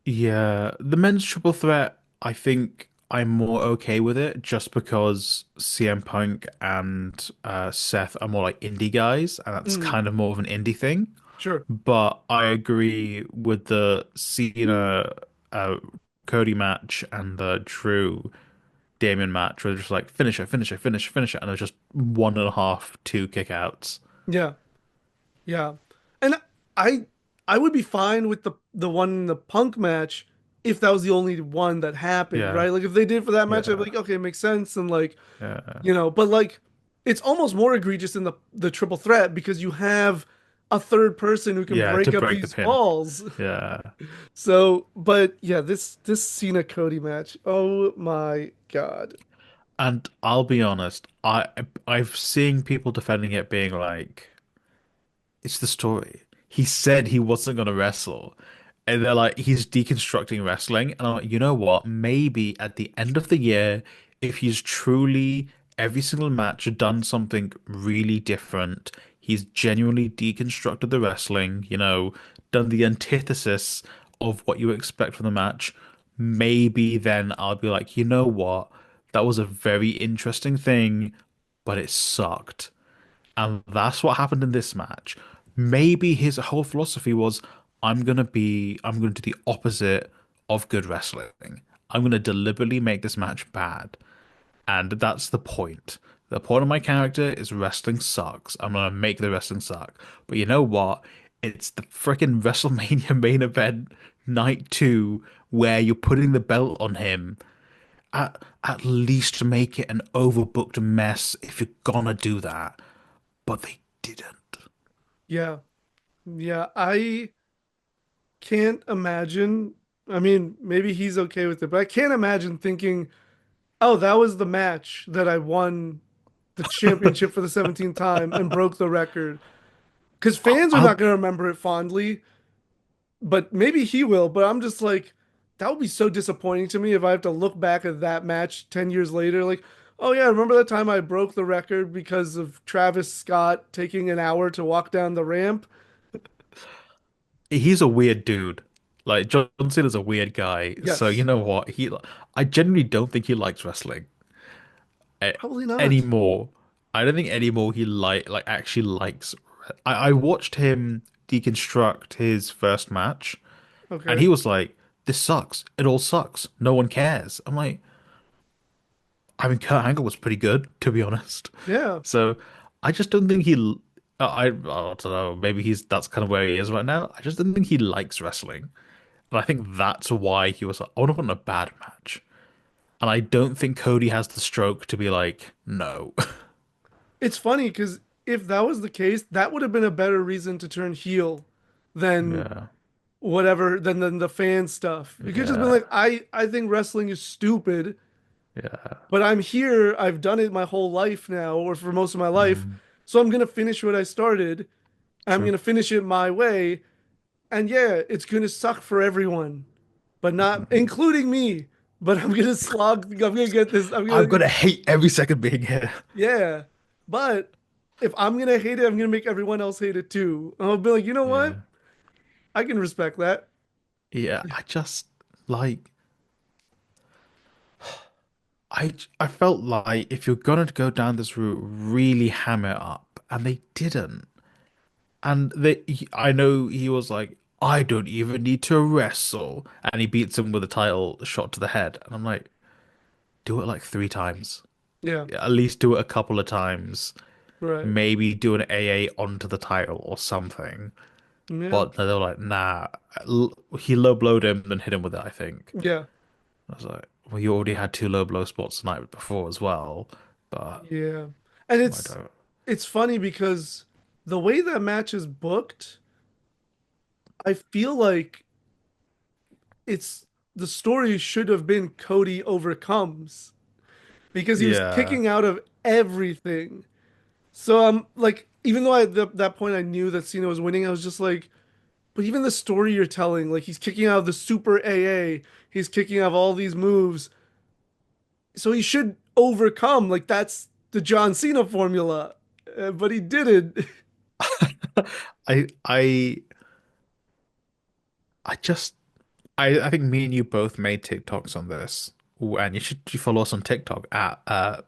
Yeah. The men's triple threat, I think I'm more okay with it just because CM Punk and Seth are more like indie guys, and that's Mm, kind of more of an indie thing. sure. But I agree with the Cena uh, Cody match and the Drew Damian match where they're just like finisher, finisher, finisher, finisher, and there's just one and a half, two kickouts. Yeah. Yeah. And I I would be fine with the one in the Punk match if that was the only one that happened, Yeah, right? Like if they did it for that match, I'd be yeah, like, okay, it makes sense. And like, yeah. but like it's almost more egregious in the triple threat because you have a third person who can Yeah, to break up break the these pin. falls. Yeah. So, but yeah, this Cena Cody match, oh my God. And I'll be honest, I've seen people defending it being like, it's the story. He said he wasn't gonna wrestle. And they're like, he's deconstructing wrestling. And I'm like, you know what? Maybe at the end of the year, if he's truly every single match done something really different, he's genuinely deconstructed the wrestling, done the antithesis of what you expect from the match, maybe then I'll be like, you know what? That was a very interesting thing, but it sucked. And that's what happened in this match. Maybe his whole philosophy was, I'm gonna do the opposite of good wrestling. I'm gonna deliberately make this match bad. And that's the point. The point of my character is wrestling sucks. I'm gonna make the wrestling suck. But you know what? It's the freaking WrestleMania main event night two where you're putting the belt on him. At least make it an overbooked mess if you're gonna do that. But they didn't. Yeah. Yeah, I can't imagine. I mean, maybe he's okay with it, but I can't imagine thinking, oh, that was the match that I won the championship for the 17th time and broke the record. Because fans are not I'll going to remember it fondly, but maybe he will. But I'm just like, that would be so disappointing to me if I have to look back at that match 10 years later. Like, oh, yeah, remember that time I broke the record because of Travis Scott taking an hour to walk down the ramp? he's a weird dude. Like John Cena's a weird guy. So you Yes, know what? I genuinely don't think he likes wrestling a- probably not. anymore. I don't think anymore he actually likes. I watched him deconstruct his first match, and Okay. he was like, "This sucks. It all sucks. No one cares." I'm like, I mean, Kurt Angle was pretty good, to be honest. Yeah. So I just don't think I don't know. Maybe that's kind of where he is right now. I just don't think he likes wrestling. And I think that's why he was like, I want to put in a bad match. And I don't think Cody has the stroke to be like, no. It's funny because if that was the case, that would have been a better reason to turn heel than Yeah, than the fan stuff. You could just be yeah, like, I think wrestling is stupid, yeah. but I'm here. I've done it my whole life now, or for most of my life. Mm, So I'm gonna finish what I started. I'm true. gonna finish it my way. And yeah, it's gonna suck for everyone, but not Mhm. including me. But I'm gonna slog. I'm gonna get this. I'm I'm gonna gonna hate every second being here. Yeah. But if I'm gonna hate it, I'm gonna make everyone else hate it too. I'll be like, you know what? Yeah. I can respect that. Yeah, I just like I felt like if you're gonna go down this route, really hammer it up, and they didn't. And I know he was like, I don't even need to wrestle, and he beats him with a title shot to the head, and I'm like, do it like three times, Yeah. at least do it a couple of times, Right. maybe do an AA onto the title or something. Yeah. But they were like, nah, he low blowed him, then hit him with it, I think. Yeah. I was like, Well, you already had two low blow spots the night before as well, but Yeah. And I don't. it's funny because the way that match is booked, I feel like it's the story should have been Cody overcomes because he was Yeah. kicking out of everything. So I'm like, even though that point I knew that Cena was winning, I was just like, but even the story you're telling, like he's kicking out of the Super AA, he's kicking out of all these moves, so he should overcome. Like that's the John Cena formula, but he didn't. I I I just I think me and you both made TikToks on this. Ooh, and you follow us on TikTok at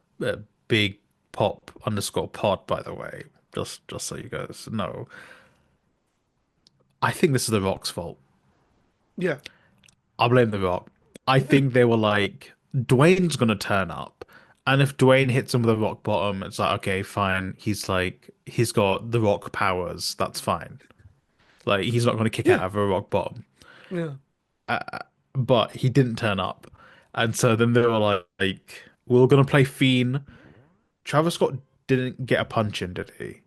big pop underscore pod, by the way. Just so you guys know. I think this is The Rock's fault. Yeah, I blame The Rock. I think they were like, Dwayne's gonna turn up. And if Dwayne hits him with a rock bottom, it's like, okay, fine. He's got the rock powers. That's fine. Like he's not gonna kick out yeah, of a rock bottom. yeah, But he didn't turn up. And so then they were like, we're gonna play Fiend. Travis Scott didn't get a punch in, did he?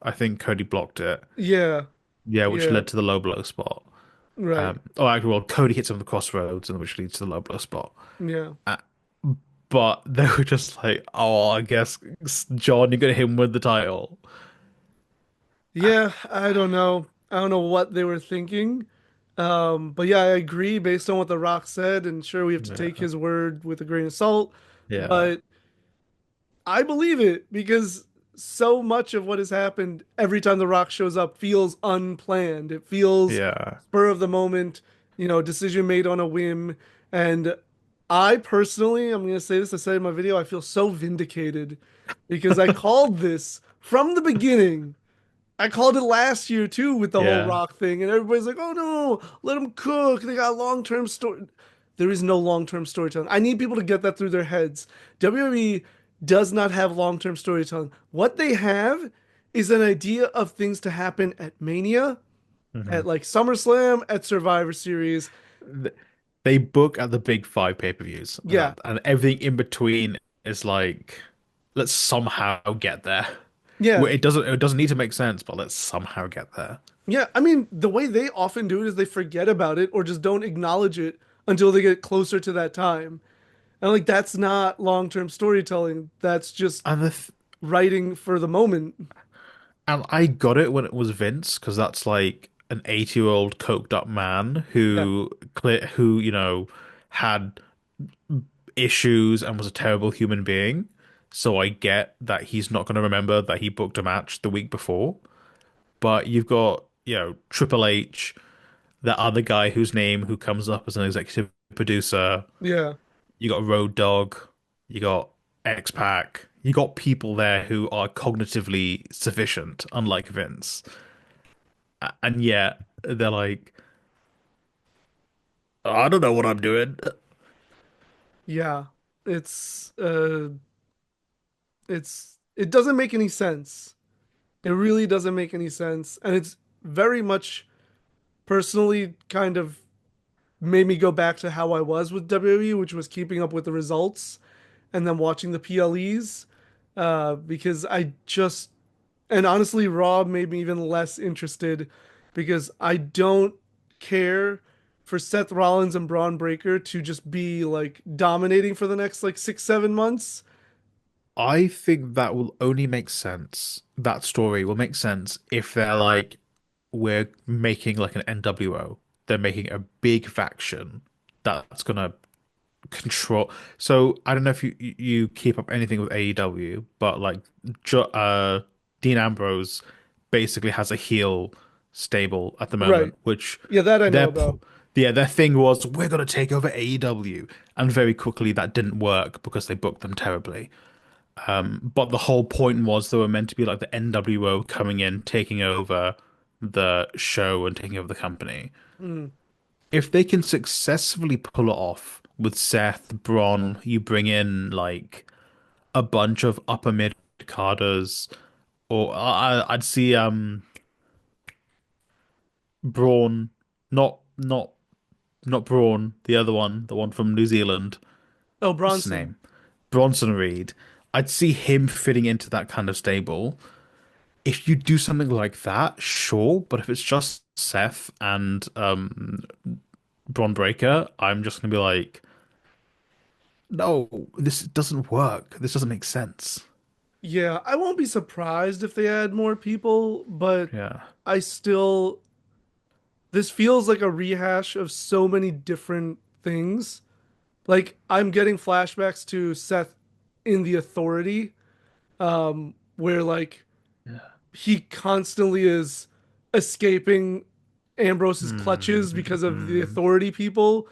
I think Cody blocked it. yeah, Yeah, which yeah. led to the low blow spot. Right. Oh, actually, well, Cody hits him with the crossroads, and which leads to the low blow spot. Yeah. Uh, but they were just like, oh, I guess John, you're gonna hit him with the title. Uh, Yeah, I don't know. I don't know what they were thinking. But yeah, I agree based on what The Rock said, and sure we have to take Yeah, his word with a grain of salt, yeah, but I believe it because so much of what has happened every time The Rock shows up feels unplanned. It feels yeah. spur of the moment, decision made on a whim. And I personally, I'm gonna say this, I said in my video, I feel so vindicated because I called this from the beginning. I called it last year too with the whole Yeah. Rock thing, and everybody's like, "Oh no, let them cook. They got long-term story." There is no long-term storytelling. I need people to get that through their heads. WWE does not have long-term storytelling. What they have is an idea of things to happen at Mania, hmm at like SummerSlam, at Survivor Series. They book at the big five pay-per-views, Yeah, and everything in between is like, let's somehow get there. yeah, Well, it doesn't need to make sense, but let's somehow get there. yeah. I mean, the way they often do it is they forget about it or just don't acknowledge it until they get closer to that time. And like that's not long-term storytelling. That's just And the th writing for the moment. and I got it when it was Vince, because that's like an 80-year-old coked up man Yeah. who had issues and was a terrible human being. So I get that he's not going to remember that he booked a match the week before. But you've got, Triple H, that other guy whose name who comes up as an executive producer. Yeah. You got Road Dogg. You got X-Pac. You got people there who are cognitively sufficient, unlike Vince. And yet they're like, I don't know what I'm doing. Yeah. It's it doesn't make any sense. It really doesn't make any sense. And it's very much personally kind of made me go back to how I was with WWE, which was keeping up with the results and then watching the PLEs. Because I just and honestly, Raw made me even less interested because I don't care for Seth Rollins and Braun Breaker to just be like dominating for the next like 6, 7 months. I think that will only make sense. That story will make sense if they're like, we're making like an NWO. They're making a big faction that's gonna control. So I don't know if you keep up anything with AEW, but like Dean Ambrose basically has a heel stable at the Right. moment, which Yeah, that I know their about. p- their thing was, we're gonna take over AEW, and very quickly that didn't work because they booked them terribly. But the whole point was they were meant to be like the NWO coming in, taking over the show and taking over the company. Mm. If they can successfully pull it off with Seth, Braun, you bring in like a bunch of upper mid carders, or I'd see Braun, not Braun, the other one, the one from New Zealand. Oh, what's his Bronson. name? Bronson Reed. I'd see him fitting into that kind of stable. If you do something like that, sure, but if it's just Seth and Bron Breakker, I'm just gonna be like, no, this doesn't work. This doesn't make sense. Yeah, I won't be surprised if they add more people, but Yeah. I still this feels like a rehash of so many different things. Like I'm getting flashbacks to Seth in The Authority, where like Yeah. he constantly is escaping Ambrose's clutches because of the Mm-hmm. Authority people.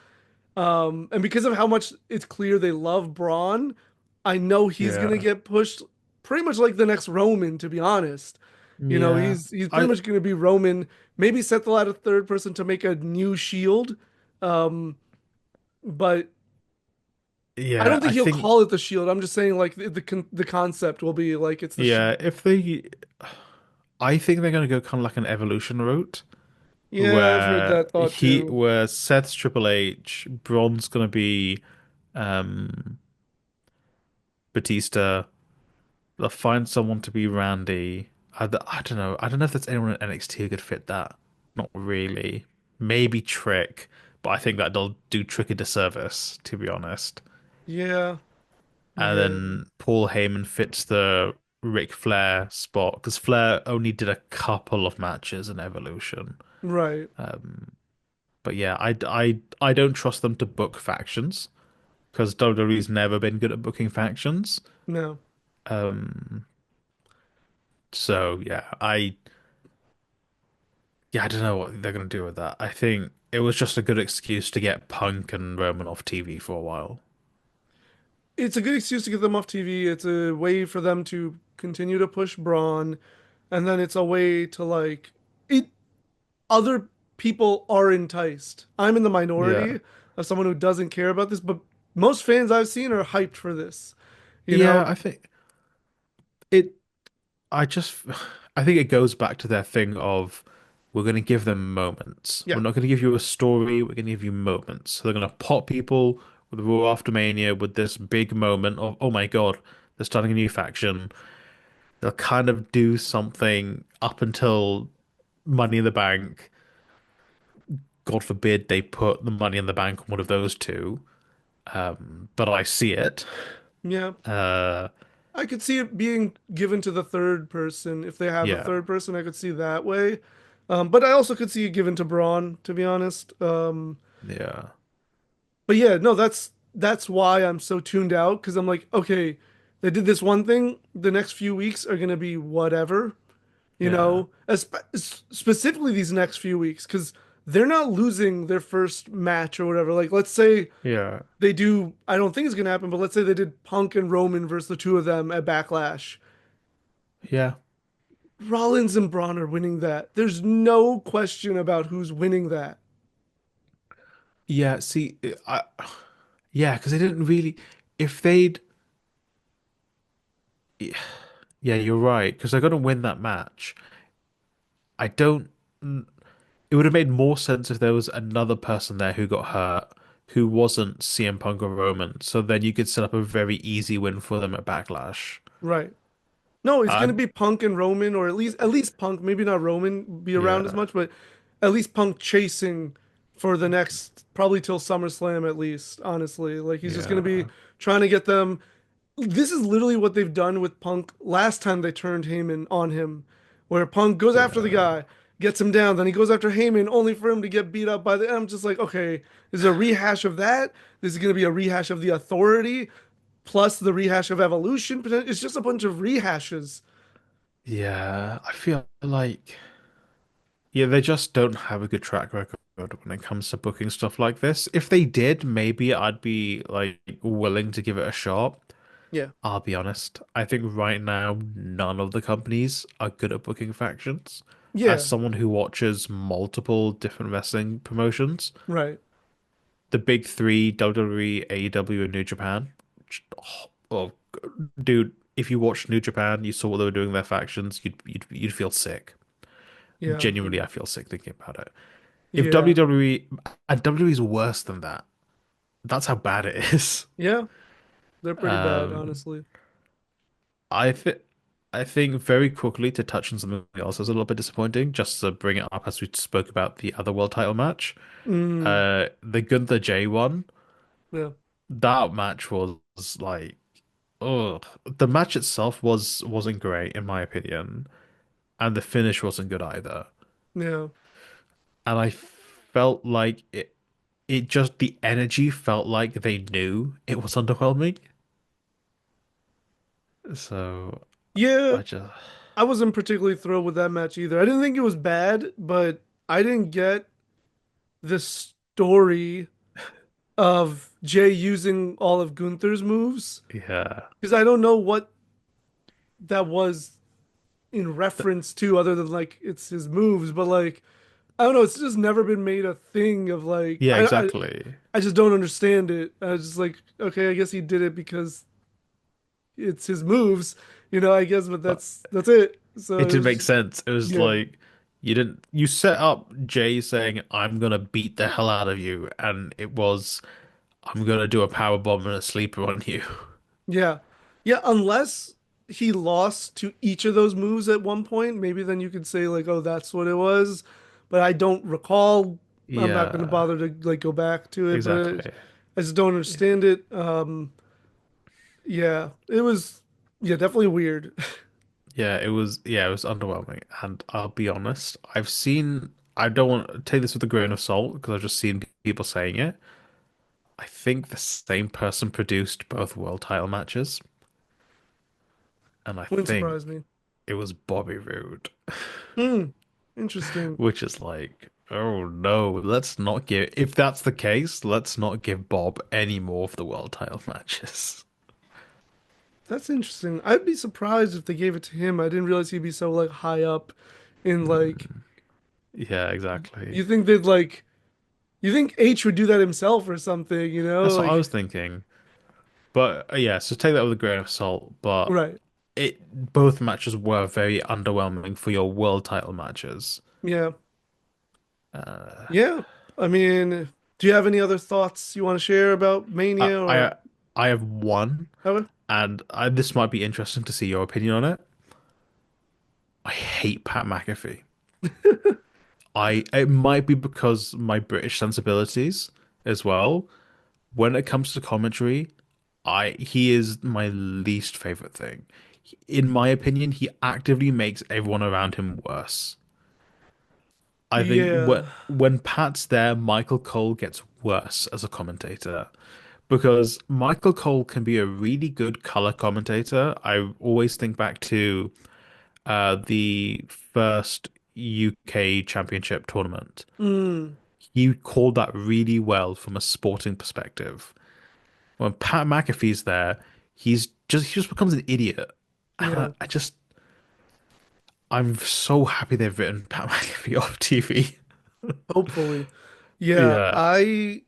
And because of how much it's clear they love Braun, I know he's gonna Yeah. get pushed pretty much like the next Roman, to be honest. You know, Yeah. he's pretty I much gonna be Roman. Maybe Seth will add a third person to make a new Shield. Um, but I yeah, don't think I he'll think call it the Shield. I'm just saying like the concept will be like it's the yeah, Shield. if they I think they're gonna go kind of like an evolution route Yeah, I've heard that thought too. where Seth's Triple H, Braun's gonna be um Batista. They'll find someone to be Randy. I don't know. I don't know if there's anyone in NXT who could fit that. Not really. Maybe Trick, but I think that they'll do Trick a disservice, to be honest. Yeah, And yeah, then Paul Heyman fits the Ric Flair spot because Flair only did a couple of matches in Evolution. right. But yeah, I don't trust them to book factions because WWE's never been good at booking factions. No. So yeah, I don't know what they're gonna do with that. I think it was just a good excuse to get Punk and Roman off TV for a while. It's a good excuse to get them off TV. It's a way for them to continue to push Braun, and then it's a way to like it. Other people are enticed. I'm in the Yeah. minority of someone who doesn't care about this, but most fans I've seen are hyped for this. You know? Yeah, I think it I just I think it goes back to their thing of we're going to give them moments. Yeah, We're not going to give you a story, we're going to give you moments. So they're going to pop people with Raw after Mania with this big moment of oh my God, they're starting a new faction. They'll kind of do something up until Money in the Bank. God forbid they put the Money in the Bank on one of those two. But I see it. yeah. Uh I could see it being given to the third person if they have a yeah. third person. I could see that way. But I also could see it given to Braun, to be honest. Yeah. But yeah, no, that's why I'm so tuned out because I'm like, okay, they did this one thing. The next few weeks are gonna be whatever, you Yeah. know, specifically these next few weeks because they're not losing their first match or whatever. Like, let's say Yeah. they do. I don't think it's gonna happen, but let's say they did Punk and Roman versus the two of them at Backlash. Yeah. Rollins and Braun are winning that. There's no question about who's winning that. Yeah, see, yeah, because they didn't really. If they'd, yeah, you're right. Because they're gonna win that match. I don't. It would have made more sense if there was another person there who got hurt, who wasn't CM Punk or Roman. So then you could set up a very easy win for them at Backlash. Right. No, it's I, gonna be Punk and Roman, or at least Punk, maybe not Roman be around as yeah, much, but at least Punk chasing for the next probably till SummerSlam at least, honestly. Like he's just gonna be yeah, trying to get them. This is literally what they've done with Punk last time they turned Heyman on him, where Punk goes after the yeah, guy, gets him down, then he goes after Heyman only for him to get beat up by the. I'm just like, okay, this is a rehash of that. This is gonna be a rehash of the Authority plus the rehash of Evolution. It's just a bunch of rehashes. yeah. I feel like. Yeah, they just don't have a good track record when it comes to booking stuff like this. If they did, maybe I'd be like willing to give it a shot. Yeah. I'll be honest. I think right now none of the companies are good at booking factions. As Yeah. someone who watches multiple different wrestling promotions, Right. the big three, WWE, AEW, and New Japan. Oh, oh, dude, if you watched New Japan, you saw what they were doing with their factions, you'd feel sick. Yeah. Genuinely, I feel sick thinking about it. If Yeah. WWE and WWE is worse than that. that's how bad it is. Yeah, they're pretty bad, Um, honestly. I think I think very quickly to touch on something else that's a little bit disappointing, just to bring it up as we spoke about the other world title match. Mm, The Gunther J one, yeah, that match was like, oh, the match itself wasn't great in my opinion, and the finish wasn't good either. yeah, And I felt like it just the energy felt like they knew it was underwhelming. So yeah. I just I wasn't particularly thrilled with that match either. I didn't think it was bad, but I didn't get the story of Jay using all of Gunther's moves yeah. because I don't know what that was in reference to other than like it's his moves, but like I don't know, it's just never been made a thing of like Yeah, exactly. I just don't understand it. I was just like, okay, I guess he did it because it's his moves, I guess, but But that's it. it So didn't it's make just, sense. It was yeah, like you set up Jay saying, I'm gonna beat the hell out of you, and it was I'm gonna do a power bomb and a sleeper on you. yeah, yeah. Unless he lost to each of those moves at one point, maybe then you could say like, oh, that's what it was. But I don't recall. I'm not going to Yeah, bother to like go back to it, but exactly. I just don't Yeah. understand it. Yeah, it was, yeah, definitely weird. Yeah, it was underwhelming. And I'll be honest, I don't want to take this with a grain of salt because I've just seen people saying it. I think the same person produced both world title matches, and I Wouldn't think surprise me. it was Bobby Roode, Hmm, interesting. which is like, oh no, let's not give, if that's the case, let's not give Bob any more of the world title matches. That's interesting. I'd be surprised if they gave it to him. I didn't realize he'd be so like high up in like. Mm, yeah, exactly. You think they'd like? You think H would do that himself or something? That's what I Like was thinking. But yeah, so take that with a grain of salt. But right. both matches were very underwhelming for your world title matches. Yeah. Uh, Yeah. I mean, do you have any other thoughts you want to share about I Mania or I, I have one, okay? and this might be interesting to see your opinion on it. I hate Pat McAfee. It might be because my British sensibilities as well. When it comes to commentary, I he is my least favorite thing. In my opinion, he actively makes everyone around him worse. I think Yeah. when Pat's there, Michael Cole gets worse as a commentator because Michael Cole can be a really good color commentator. I always think back to the first UK Championship tournament. Mm, He called that really well from a sporting perspective. When Pat McAfee's there, he just becomes an idiot. And yeah. I'm so happy they've written Pat McAfee off TV. Hopefully. Yeah. Yeah, I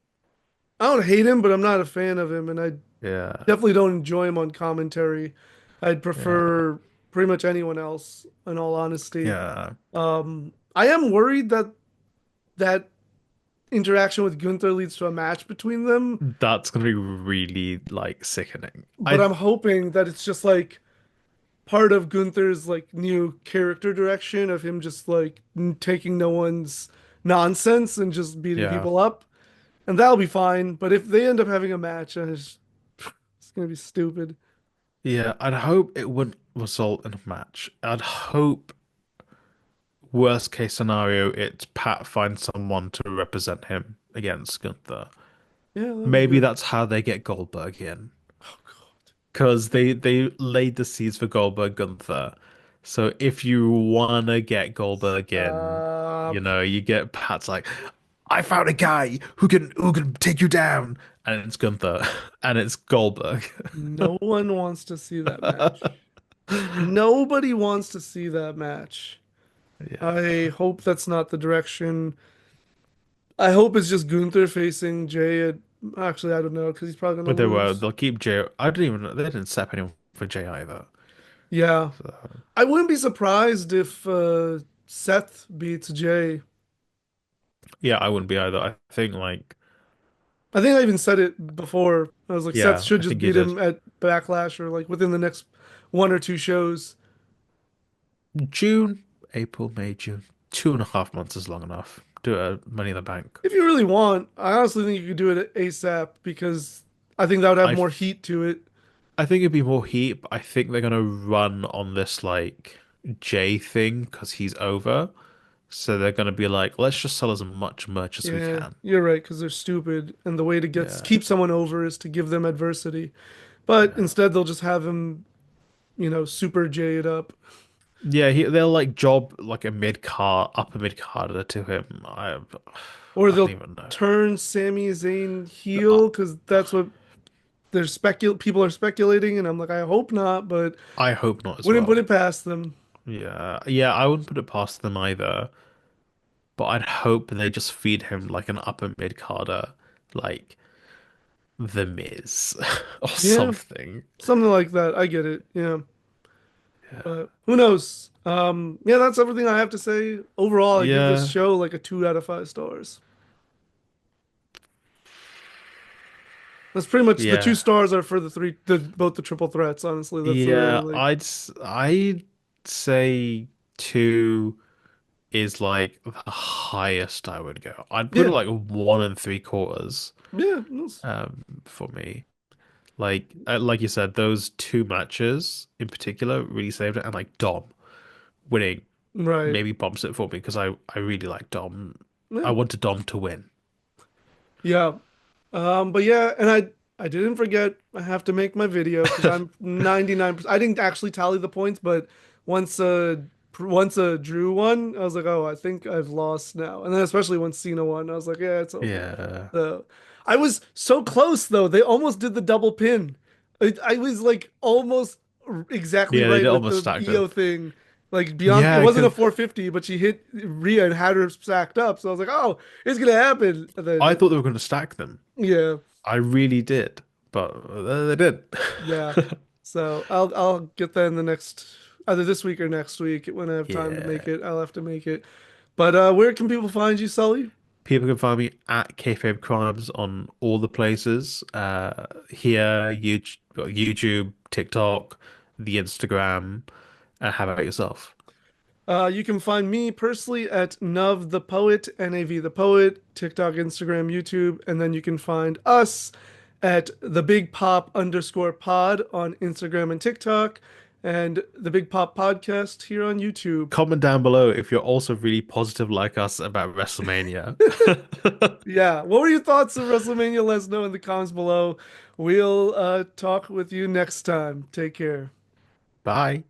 don't hate him, but I'm not a fan of him, and I yeah, definitely don't enjoy him on commentary. I'd yeah, prefer pretty much anyone else, in all honesty. yeah. I am worried that that interaction with Gunther leads to a match between them, That's gonna be really like sickening. but I'm hoping that it's just like part of Gunther's like new character direction of him just like taking no one's nonsense and just beating Yeah, people up, and that'll be fine. But if they end up having a match, it's gonna be stupid. yeah. I'd hope it wouldn't result in a match. I'd hope worst case scenario, it's Pat finds someone to represent him against Gunther. Yeah, that'd be Maybe good. that's how they get Goldberg in. Oh God. Because they laid the seeds for Goldberg Gunther. So if you wanna get Goldberg in, Stop. you get Pat's like, I found a guy who can take you down, and it's Gunther, and it's Goldberg. No one wants to see that match. Nobody wants to see that match. Yeah, I hope that's not the direction. I hope it's just Gunther facing Jay at, actually, I don't know, because he's probably gonna but they were lose. they'll keep Jay. I didn't even know they didn't set anyone for Jay either. Yeah. So I wouldn't be surprised if Seth beats Jay. yeah, I wouldn't be either. I think like. I think I even said it before. I was like, Seth Yeah, should I just think you beat did. him at Backlash or like within the next one or two shows. June, April, May, June. 2.5 months is long enough. Do it at Money in the Bank. If you really want, I honestly think you could do it ASAP because I think that would have I more heat to it. I think it'd be more heat, but I think they're gonna run on this like Jay thing because he's over. So they're gonna be like, let's just sell as much merch as we Yeah, can. you're right, because they're stupid, and the way to get Yeah, keep someone over is to give them adversity. But yeah, instead, they'll just have him, super jayed up, yeah. They'll like job like a mid card, upper mid carder to him. or I don't they'll even know. turn Sami Zayn I, heel because that's what people are speculating, and I'm like, I hope not, but I hope not as wouldn't put well. it past them. Yeah, yeah. I wouldn't put it past them either. But I'd hope they just feed him like an upper mid carder, like The Miz or Yeah, something. something like that. I get it. Yeah, Yeah. but who knows? Yeah, that's everything I have to say. Overall, I give this Yeah. show like a 2 out of 5 stars. That's pretty much the two Yeah. stars are for both the triple threats. Honestly, that's Yeah. like, I'd say two is like the highest I would go. I'd put it yeah, like 1 3/4 yeah, for me. Like you said, those two matches in particular really saved it, and like Dom winning right, maybe bumps it for me because I really like Dom. I yeah, wanted Dom to win. yeah. But yeah, and I didn't forget I have to make my video because I'm 99%. I didn't actually tally the points, but once Drew won, I was like, oh, I think I've lost now. And then especially when Cena won, I was like, yeah, it's over. Yeah. So I was so close though. They almost did the double pin. I was like almost exactly Yeah, they right did with almost the stacked EO up. thing. Like beyond, it Yeah, wasn't a because 450, but she hit Rhea and had her stacked up. So I was like, oh, it's gonna happen. And I then thought they were going to stack them. yeah. I really did, but they did. Yeah. So I'll get that in the next either this week or next week when I have time to make Yeah. it. I'll have to make it. But where can people find you, Sully? People can find me at Kayfabe Crimes on all the places. Here, YouTube, TikTok, the Instagram. How about yourself? You can find me personally at Nav the Poet, NAV the Poet, TikTok, Instagram, YouTube, and then you can find us at the Big Pop underscore pod on Instagram and TikTok, and the Big Pop Podcast here on YouTube. Comment down below if you're also really positive like us about WrestleMania. Yeah. What were your thoughts of WrestleMania? Let us know in the comments below. We'll talk with you next time. Take care. Bye.